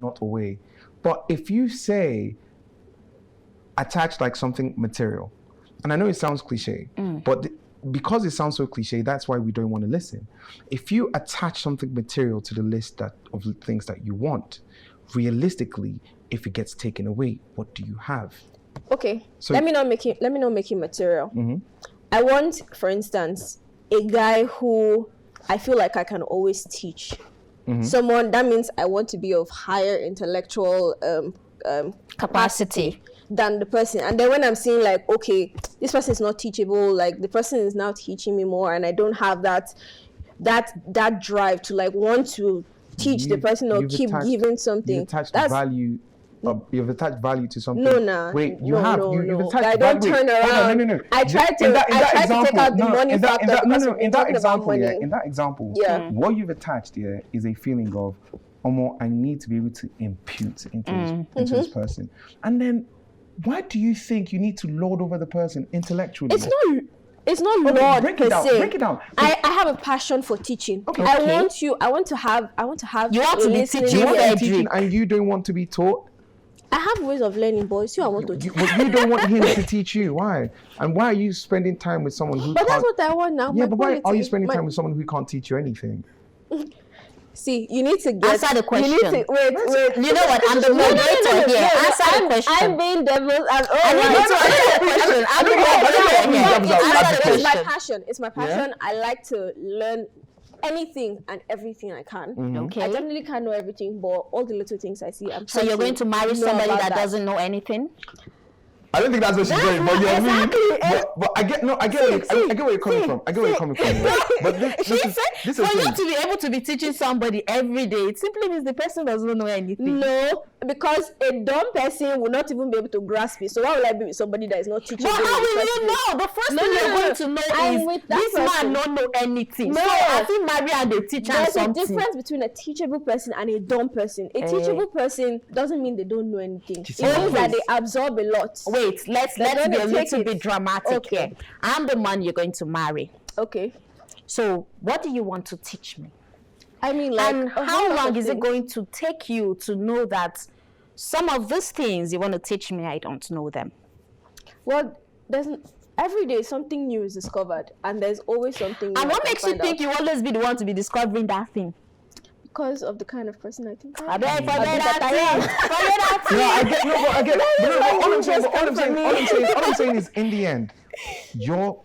not away. But if you say attached like something material, and I know it sounds cliche, but because it sounds so cliche, that's why we don't want to listen. If you attach something material to the list of the things that you want, realistically, if it gets taken away, what do you have? Okay, So- let me not make it material. I want, for instance, a guy who I feel like I can always teach. Someone that means I want to be of higher intellectual Capacity. than the person. And then when I'm seeing like, okay, this person is not teachable, like the person is now teaching me more, and I don't have that drive to like want to teach the person or You've keep attached- giving something. You've attached That's value. You've attached value to something. No, nah. Wait, you No, have. no, You've no. attached Guy, don't value. turn Hold on, around. No. I tried to take out the money factor because we've been talking about money. In that example, Yeah. what you've attached here is a feeling of, I need to be able to impute into this person. And then, why do you think you need to lord over the person intellectually? It's not Okay, Lord break per it down, se. break it down. I have a passion for teaching. Okay. I Okay. want to have You want to be listening teaching You want ears. to be teaching and you don't want to be taught? I have ways of learning, boys. I want to teach. But you don't want him to teach you. Why? And why are you spending time with someone who But can't? that's what I want now. Yeah, My but why are you quality, spending my- time with someone who can't teach you anything? See, you need to get. Answer the question. You need to wait. You know what? I'm the moderator here. Answer the question. I'm being devil's. I need you to answer the question. I'm the moderator here. Answer the It's my question. passion. It's my passion. I like to learn anything and everything I can. Okay. I definitely can't know everything, but all the little things I see, I'm So trying you're going to marry know somebody about that doesn't know anything? I don't think that's what she's doing, but yeah, but I get where you're coming from. I get where you're coming from. But this is For you thing. to be able to be teaching somebody every day, it simply means the person doesn't know anything. No, because a dumb person will not even be able to grasp it. So why will I be with somebody that is not teaching? But how will you know? The first thing you're going to know I'm is with that this person. man don't know anything. No. So I think marry and they teach her There's a something. difference between a teachable person and a dumb person. A teachable person doesn't mean they don't know anything. It see what means that happens? they absorb a lot. Wait, let's They're be a gonna take little it. bit dramatic Okay. here. I'm the man you're going to marry. Okay. So what do you want to teach me? I mean, like, And a how whole lot long of is it things. going to take you to know that some of these things you want to teach me, I don't know them? Well, every day something new is discovered, and there's always something new. And what I can makes you find think out. you always be the one to be discovering that thing? Because of the kind of person I think I I am. beg, forget Forget that that thing. Forget that thing. No, I get. No, but I get. But all I'm saying, just all I'm saying is, in the end, your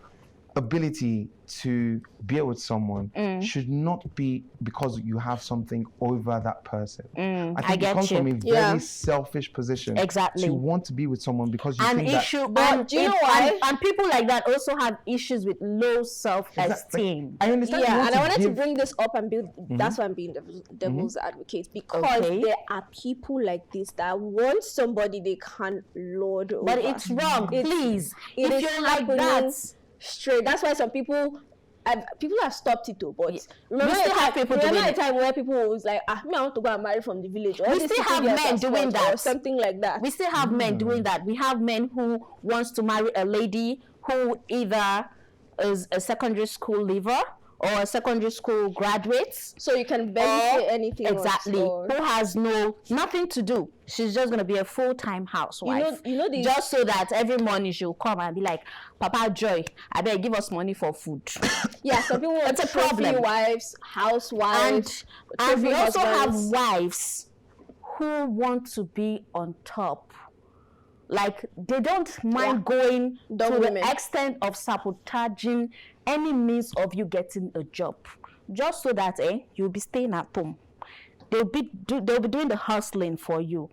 ability to be with someone should not be because you have something over that person. I think get it comes you. from a Yeah. very selfish position. Exactly. To want to be with someone because you An think issue, But do you know why? And people like that also have issues with low self-esteem. I understand. you Yeah, want and I wanted to give- bring this up and build. That's why I'm being devil's advocate, because Okay. there are people like this that want somebody they can't lord over. But it's wrong, please. It If is you're like happening that, straight. That's why some people. People have stopped it though, but remember, still have people doing remember a it. time where people was like, me, I want to go and marry from the village. All We these still city have girls men are doing smart, or that. something like that. we still have men doing that. We have men who wants to marry a lady who either is a secondary school leaver or a secondary school graduate. So you can barely say anything. Exactly. Or, Who has nothing to do. She's just gonna be a full-time housewife. You know these- just so that every morning she'll come and be like, Papa Joy, I better give us money for food. yeah, some people want It's a trophy problem. wives, housewives, and we trophy also have husbands. wives who want to be on top. Like they don't mind going Dumb to women. the extent of sabotaging any means of you getting a job, just so that you'll be staying at home. They'll be doing the hustling for you.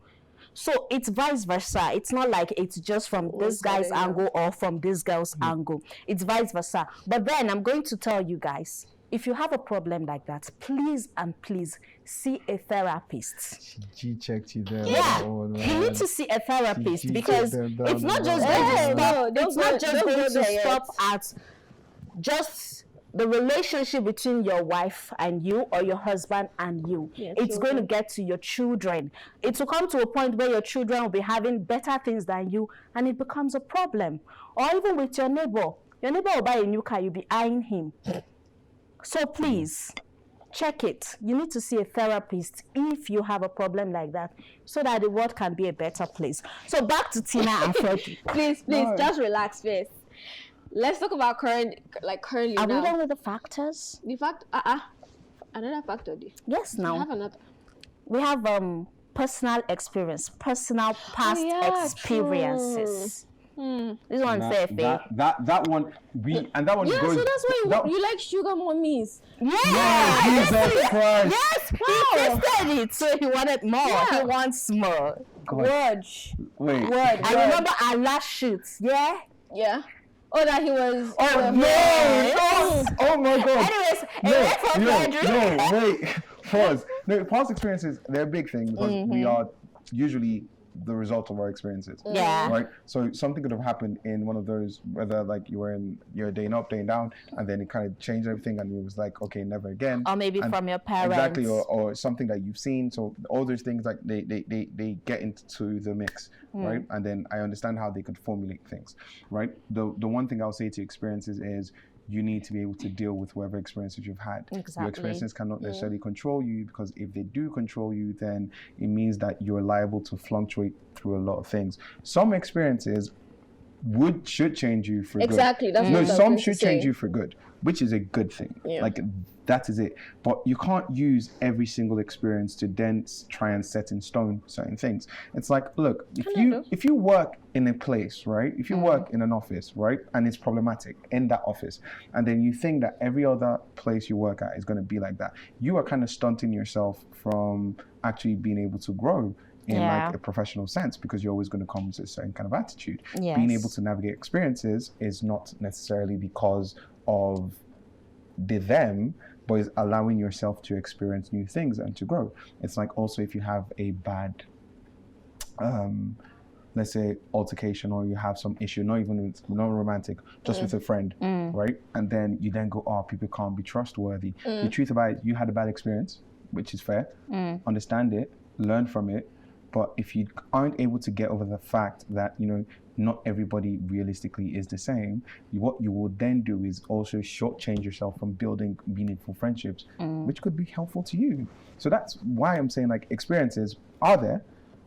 So it's vice versa. It's not like it's just from this guy's angle or from this girl's angle. It's vice versa. But then I'm going to tell you guys, if you have a problem like that, please and please see a therapist. She checked you there. Yeah, Oh, you need to see a therapist She because checked them it's not down. just Hey, going to no, stop. don't It's go- not just don't going go to there yet. stop at just the relationship between your wife and you or your husband and you. Yeah, It's going to children. get to your children. It will come to a point where your children will be having better things than you and it becomes a problem. Or even with your neighbor. Your neighbor will buy a new car, you'll be eyeing him. So please, check it. You need to see a therapist if you have a problem like that so that the world can be a better place. So back to Tina and Freddie. Please, No. just relax first. Let's talk about currently Are we now. done with the factors? The fact, another factor. Yes, I have now. another. We have personal experience, personal past yeah, experiences. This one's fair. That one that one Yeah, goes. so that's why that- you like sugar mummies. Jesus Christ. Yes, he tasted it, so he wanted more. Yeah. He wants more. Word. Wait. I remember our last shoot. Yeah. Yeah. Oh, that he was. Oh no! Oh my God! Anyways, away from Frederick. No, wait. Pause. No, past experiences, they're a big thing because we are usually the result of our experiences. Yeah. Right? So something could have happened in one of those, whether like you were in your day up, day down, and then it kind of changed everything and it was like, okay, never again. Or maybe And from your parents. Exactly, or something that you've seen. So all those things like they get into the mix, right? And then I understand how they could formulate things, right? The one thing I'll say to experiences is you need to be able to deal with whatever experiences you've had. Exactly. Your experiences cannot necessarily control you because if they do control you, then it means that you're liable to fluctuate through a lot of things. Some experiences should change you for Exactly, good. that's what I was some going to should change say. you for good, which is a good thing. Yeah. Like that is it. But you can't use every single experience to then try and set in stone certain things. It's like, look, if you work in a place, right? If you work in an office, right, and it's problematic in that office, and then you think that every other place you work at is going to be like that, you are kind of stunting yourself from actually being able to grow in Yeah. like a professional sense because you're always going to come with a certain kind of attitude. Yes. Being able to navigate experiences is not necessarily because of them, but is allowing yourself to experience new things and to grow. It's like also if you have a bad let's say altercation or you have some issue, not romantic, just with a friend, right? And then you then go, oh, people can't be trustworthy. The truth about it, you had a bad experience, which is fair. Understand it, learn from it. But if you aren't able to get over the fact that, not everybody realistically is the same, what you will then do is also shortchange yourself from building meaningful friendships, which could be helpful to you. So that's why I'm saying like experiences are there,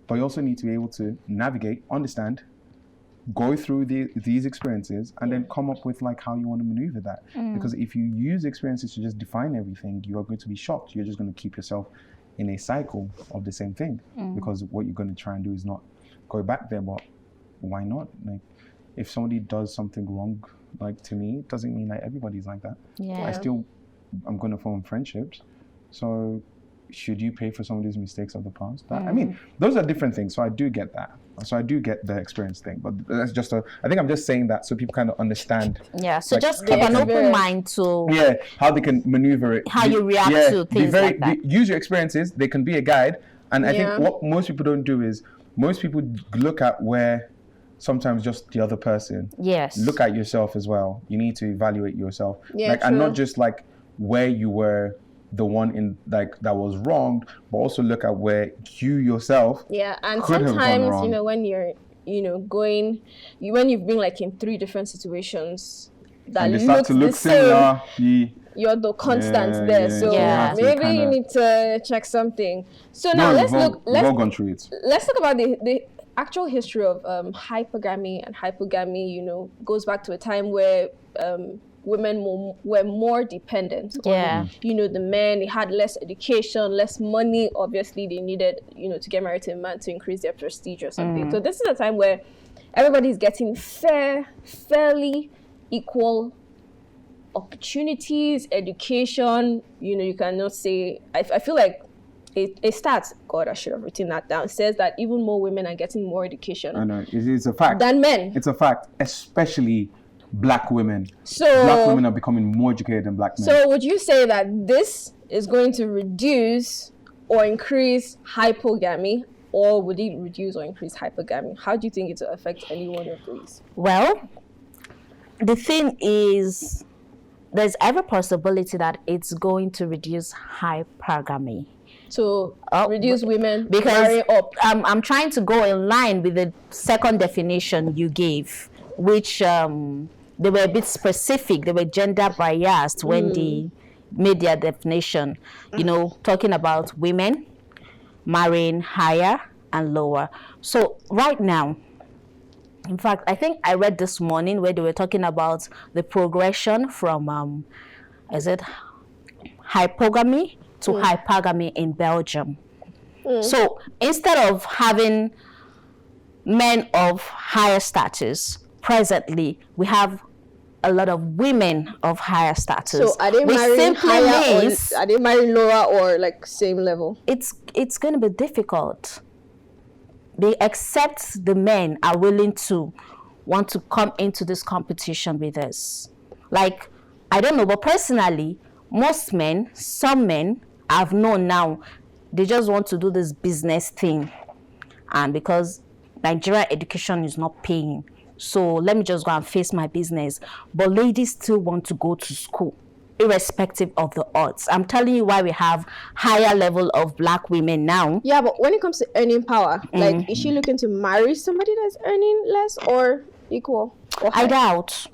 but you also need to be able to navigate, understand, go through these experiences and then come up with like how you want to maneuver that. Because if you use experiences to just define everything, you are going to be shocked. You're just going to keep yourself in a cycle of the same thing because what you're going to try and do is not go back there. But why not? Like if somebody does something wrong, like to me, it doesn't mean like everybody's like that. Yeah. I'm going to form friendships. So should you pay for somebody's mistakes of the past? I mean, those are different things. So I do get that. So I do get the experience thing, but that's just I think I'm just saying that so people kind of understand. Yeah, so like, just keep an open experience. mind to How they can maneuver it. How you react to things like that. Use your experiences. They can be a guide. And I Yeah. think what most people don't do is most people look at where sometimes just the other person. Yes. Look at yourself as well. You need to evaluate yourself. Yeah, and true. not just like where you were the one in like that was wronged, but also look at where you yourself Yeah, and could have gone sometimes, wrong. when you're, when you've been like in 3 different situations that and they start look to look the same, similar. you're the constant Yeah, there. yeah, So you have to maybe kinda- you need to check something. So now we've all gone through it. let's talk about the actual history of hypergamy and hypogamy. Goes back to a time where women were more dependent Yeah. on, the men. They had less education, less money. Obviously, they needed, to get married to a man to increase their prestige or something. So this is a time where everybody's getting fairly equal opportunities, education. You cannot say, I feel like it starts, God, I should have written that down, says that even more women are getting more education I know it's a fact. than men. It's a fact, especially black women. So Black women are becoming more educated than black men. So would you say that this is going to reduce or increase hypogamy, or would it reduce or increase hypergamy? How do you think it will affect any one of these? Well, the thing is, there's every possibility that it's going to reduce hypergamy. To reduce women Because marrying up. I'm trying to go in line with the second definition you gave, which they were a bit specific. They were gender biased when they made their definition. You know, talking about women marrying higher and lower. So right now, in fact, I think I read this morning where they were talking about the progression from is it hypogamy to hypergamy in Belgium. So instead of having men of higher status, presently we have a lot of women of higher status. So are they which marrying simply higher means or are they marrying lower or like same level? it's going to be difficult. They accept the men are willing to want to come into this competition with us. Like, I don't know, but personally, most men, some men I've known now, they just want to do this business thing. And because Nigerian education is not paying, so let me just go and face my business. But ladies still want to go to school, irrespective of the odds. I'm telling you why we have higher level of black women now. Yeah, but when it comes to earning power, like, is she looking to marry somebody that's earning less or equal? Or I high? doubt.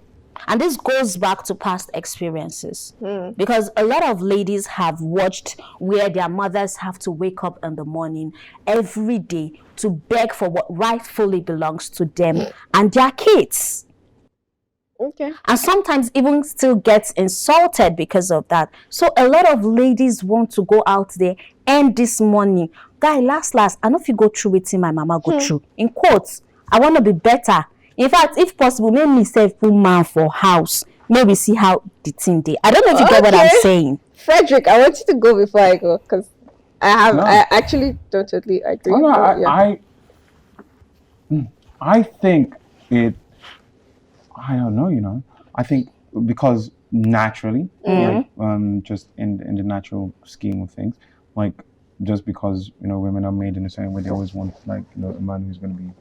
And this goes back to past experiences. Because a lot of ladies have watched where their mothers have to wake up in the morning every day to beg for what rightfully belongs to them and their kids. Okay. And sometimes even still gets insulted because of that. So a lot of ladies want to go out there and this money. Guy, last, I don't know if you go through with my mama go through. In quotes, I want to be better. In fact, if possible, make me save full man for house. Maybe see how the thing dey. I don't know if you get what I'm saying. Frederick, I want you to go before I go because I actually don't totally agree. Oh, no, but, I think it. I don't know. You know, I think because naturally, like, just in the natural scheme of things, like just because women are made in a certain way, they always want like a man who's going to be,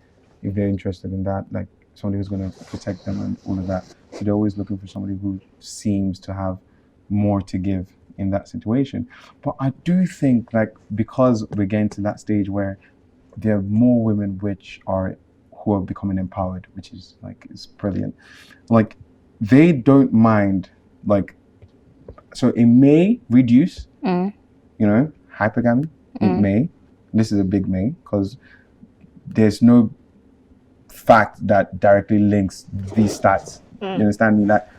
if they're interested in that, like somebody who's going to protect them and all of that. So they're always looking for somebody who seems to have more to give in that situation. But I do think like because we're getting to that stage where there are more women who are becoming empowered, which is like it's brilliant. Like they don't mind like, so it may reduce, hypergamy. It may. This is a big may because there's no fact that directly links these stats. You understand me? That,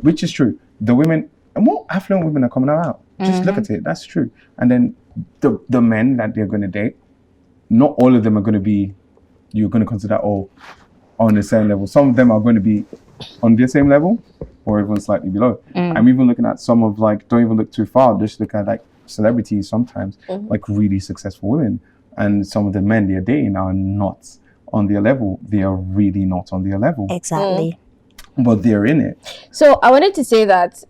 which is true. The women, more affluent women are coming out. Just look at it. That's true. And then the men that they're going to date, not all of them are going to be, you're going to consider all on the same level. Some of them are going to be on the same level or even slightly below. I'm even looking at some of like, don't even look too far. Just look at like celebrities sometimes, like really successful women. And some of the men they're dating are not on their level. They are really not on their level. Exactly. But they're in it. So I wanted to say that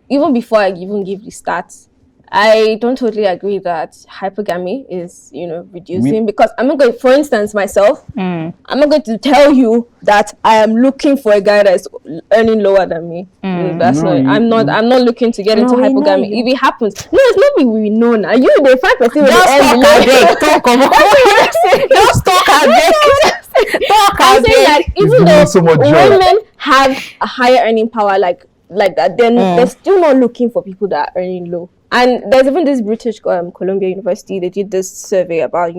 even before I even give the stats, I don't totally agree that hypergamy is, reducing because I'm not going, for instance, myself, I'm not going to tell you that I am looking for a guy that's earning lower than me. That's I'm not looking to get into hypergamy. If it happens, no, it's not me. We know now. You the 5% will Just talk I'm saying that even though women have a higher earning power like that, then they're still not looking for people that are earning low. And there's even this British Columbia University, they did this survey about,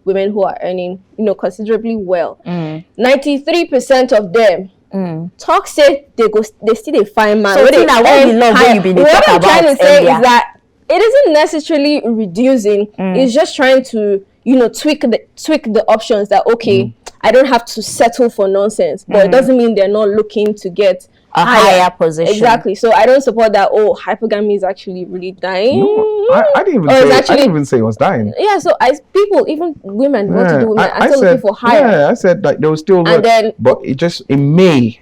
women who are earning, considerably well. 93% of them talk say they still a fine man. So what I'm trying to say is that it isn't necessarily reducing, it's just trying to, tweak the options that, okay, I don't have to settle for nonsense, but it doesn't mean they're not looking to get a higher position. Exactly. So I don't support that. Oh, hypergamy is actually really dying. No, I didn't even say it was dying. Yeah. So people, even women, want to do women are still looking for higher. Yeah, I said like they will still look, but it may.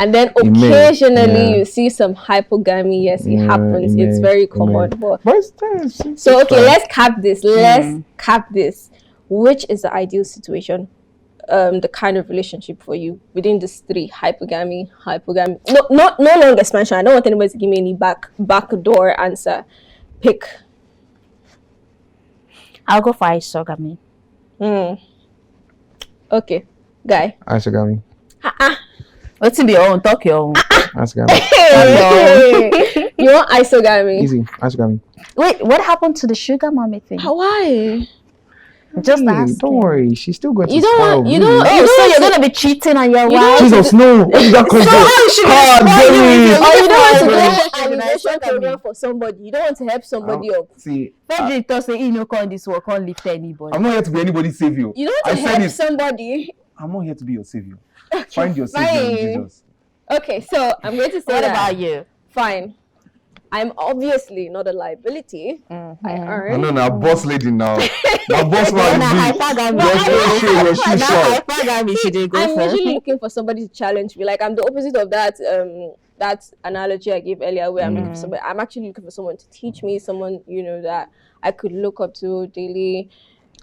And then It may, occasionally yeah. you see some hypogamy. Yes, it Yeah, happens. it It's may, very it common. may. But But it's so okay, fine. let's cap this. Let's cap this. Which is the ideal situation? The kind of relationship for you within these three: hypergamy. No long expansion. I don't want anybody to give me any backdoor answer. Pick. I'll go for isogamy. Okay, guy. Isogamy. What's in your own? Talk your own. Isogamy. Hey, you want isogamy? Easy. Isogamy. Wait, what happened to the sugar mommy thing? Why? Just Hey, asking. don't worry. She's still going to You don't spoil want- you me. don't- Oh, so you're gonna be cheating on your wife? Jesus, no. Where did that come from? God, spoil you baby. with Or you don't want to Isogamy. do an animation program for somebody. You don't want to help somebody up. See, Frederick does say he no call this work, can't lift anybody. I'm not here to be anybody's savior. You don't I want to said help it. somebody. I'm not here to be your savior. Find your savior in fine. Jesus. Okay, so I'm going to say What that. about you? Fine. I'm obviously not a liability. I earn. No, boss lady now. Now boss man Nah, is hypergamy. your shoe Nah, short. hypergamy she did go I'm for. usually looking for somebody to challenge me. Like I'm the opposite of that analogy I gave earlier where I'm looking for somebody. I'm actually looking for someone to teach me, someone, that I could look up to daily.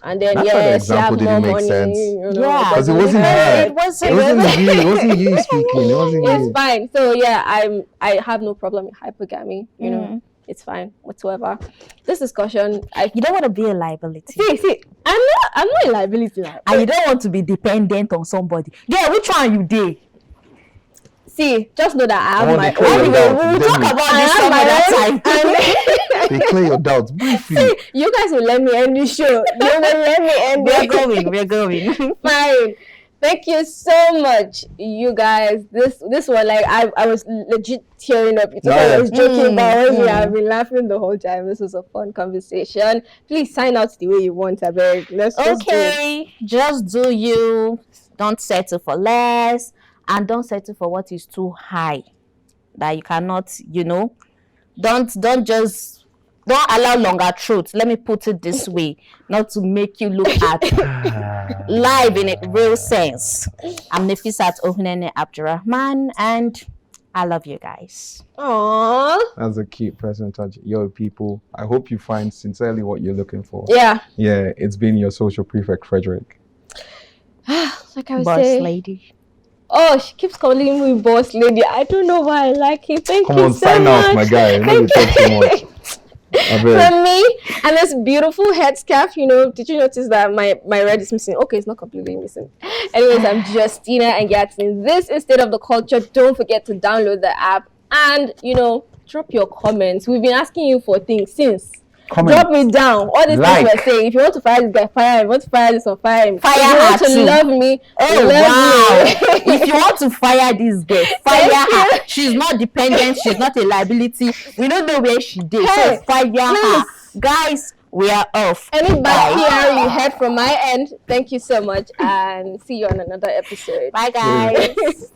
And then That's why the yes, you have example more didn't make money. sense. Yeah. Because it doesn't wasn't hurt. her. It wasn't. It wasn't you speaking. It wasn't It's you. fine. So yeah, I have no problem with hypergamy. It's fine whatsoever. This discussion, You don't want to be a liability. see, I'm not a liability now. And you don't want to be dependent on somebody. Yeah, which one you did? See, just know that I have want my to clear own. your doubts. We'll talk Then about I this have some my other own- time. They clear your doubts briefly. You guys will let me end this show. You will let me end We're going. Fine. Thank you so much, you guys. This one, like I was legit tearing up. You thought I was joking, but honestly, I've been laughing the whole time. This was a fun conversation. Please sign out the way you want, I beg. Let's just do it. Okay, just do you. Don't settle for less, and don't settle for what is too high that you cannot. Don't allow longer truth. Let me put it this way, not to make you look at life in a real sense. I'm Nefisat Ohunene Abdurrahman, and I love you guys. Aww. That's a cute person touch. Yo, people, I hope you find sincerely what you're looking for. Yeah. Yeah, it's been your social prefect, Frederick. Like I was Boss saying. lady. Oh, she keeps calling me boss lady. I don't know why I like it. Thank Come you on, so sign much. out, my guy. I know you talk too much. I bet. From me and this beautiful headscarf, did you notice that my red is missing? Okay, it's not completely missing. Anyways, I'm Justina and Yatin. This is State of the Culture. Don't forget to download the app and drop your comments. We've been asking you for things since. Comment. Drop it down. All these things we're saying. If you want to fire this guy, fire him. If you want to fire this one, fire him. Fire if you her want to too. love me, Oh love wow! me. If you want to fire this girl, fire her. She's not dependent. She's not a liability. We don't know where she did. Hey, So fire her, please. guys. We are off. Any bad Bye. PR you heard from my end, thank you so much and see you on another episode. Bye, guys.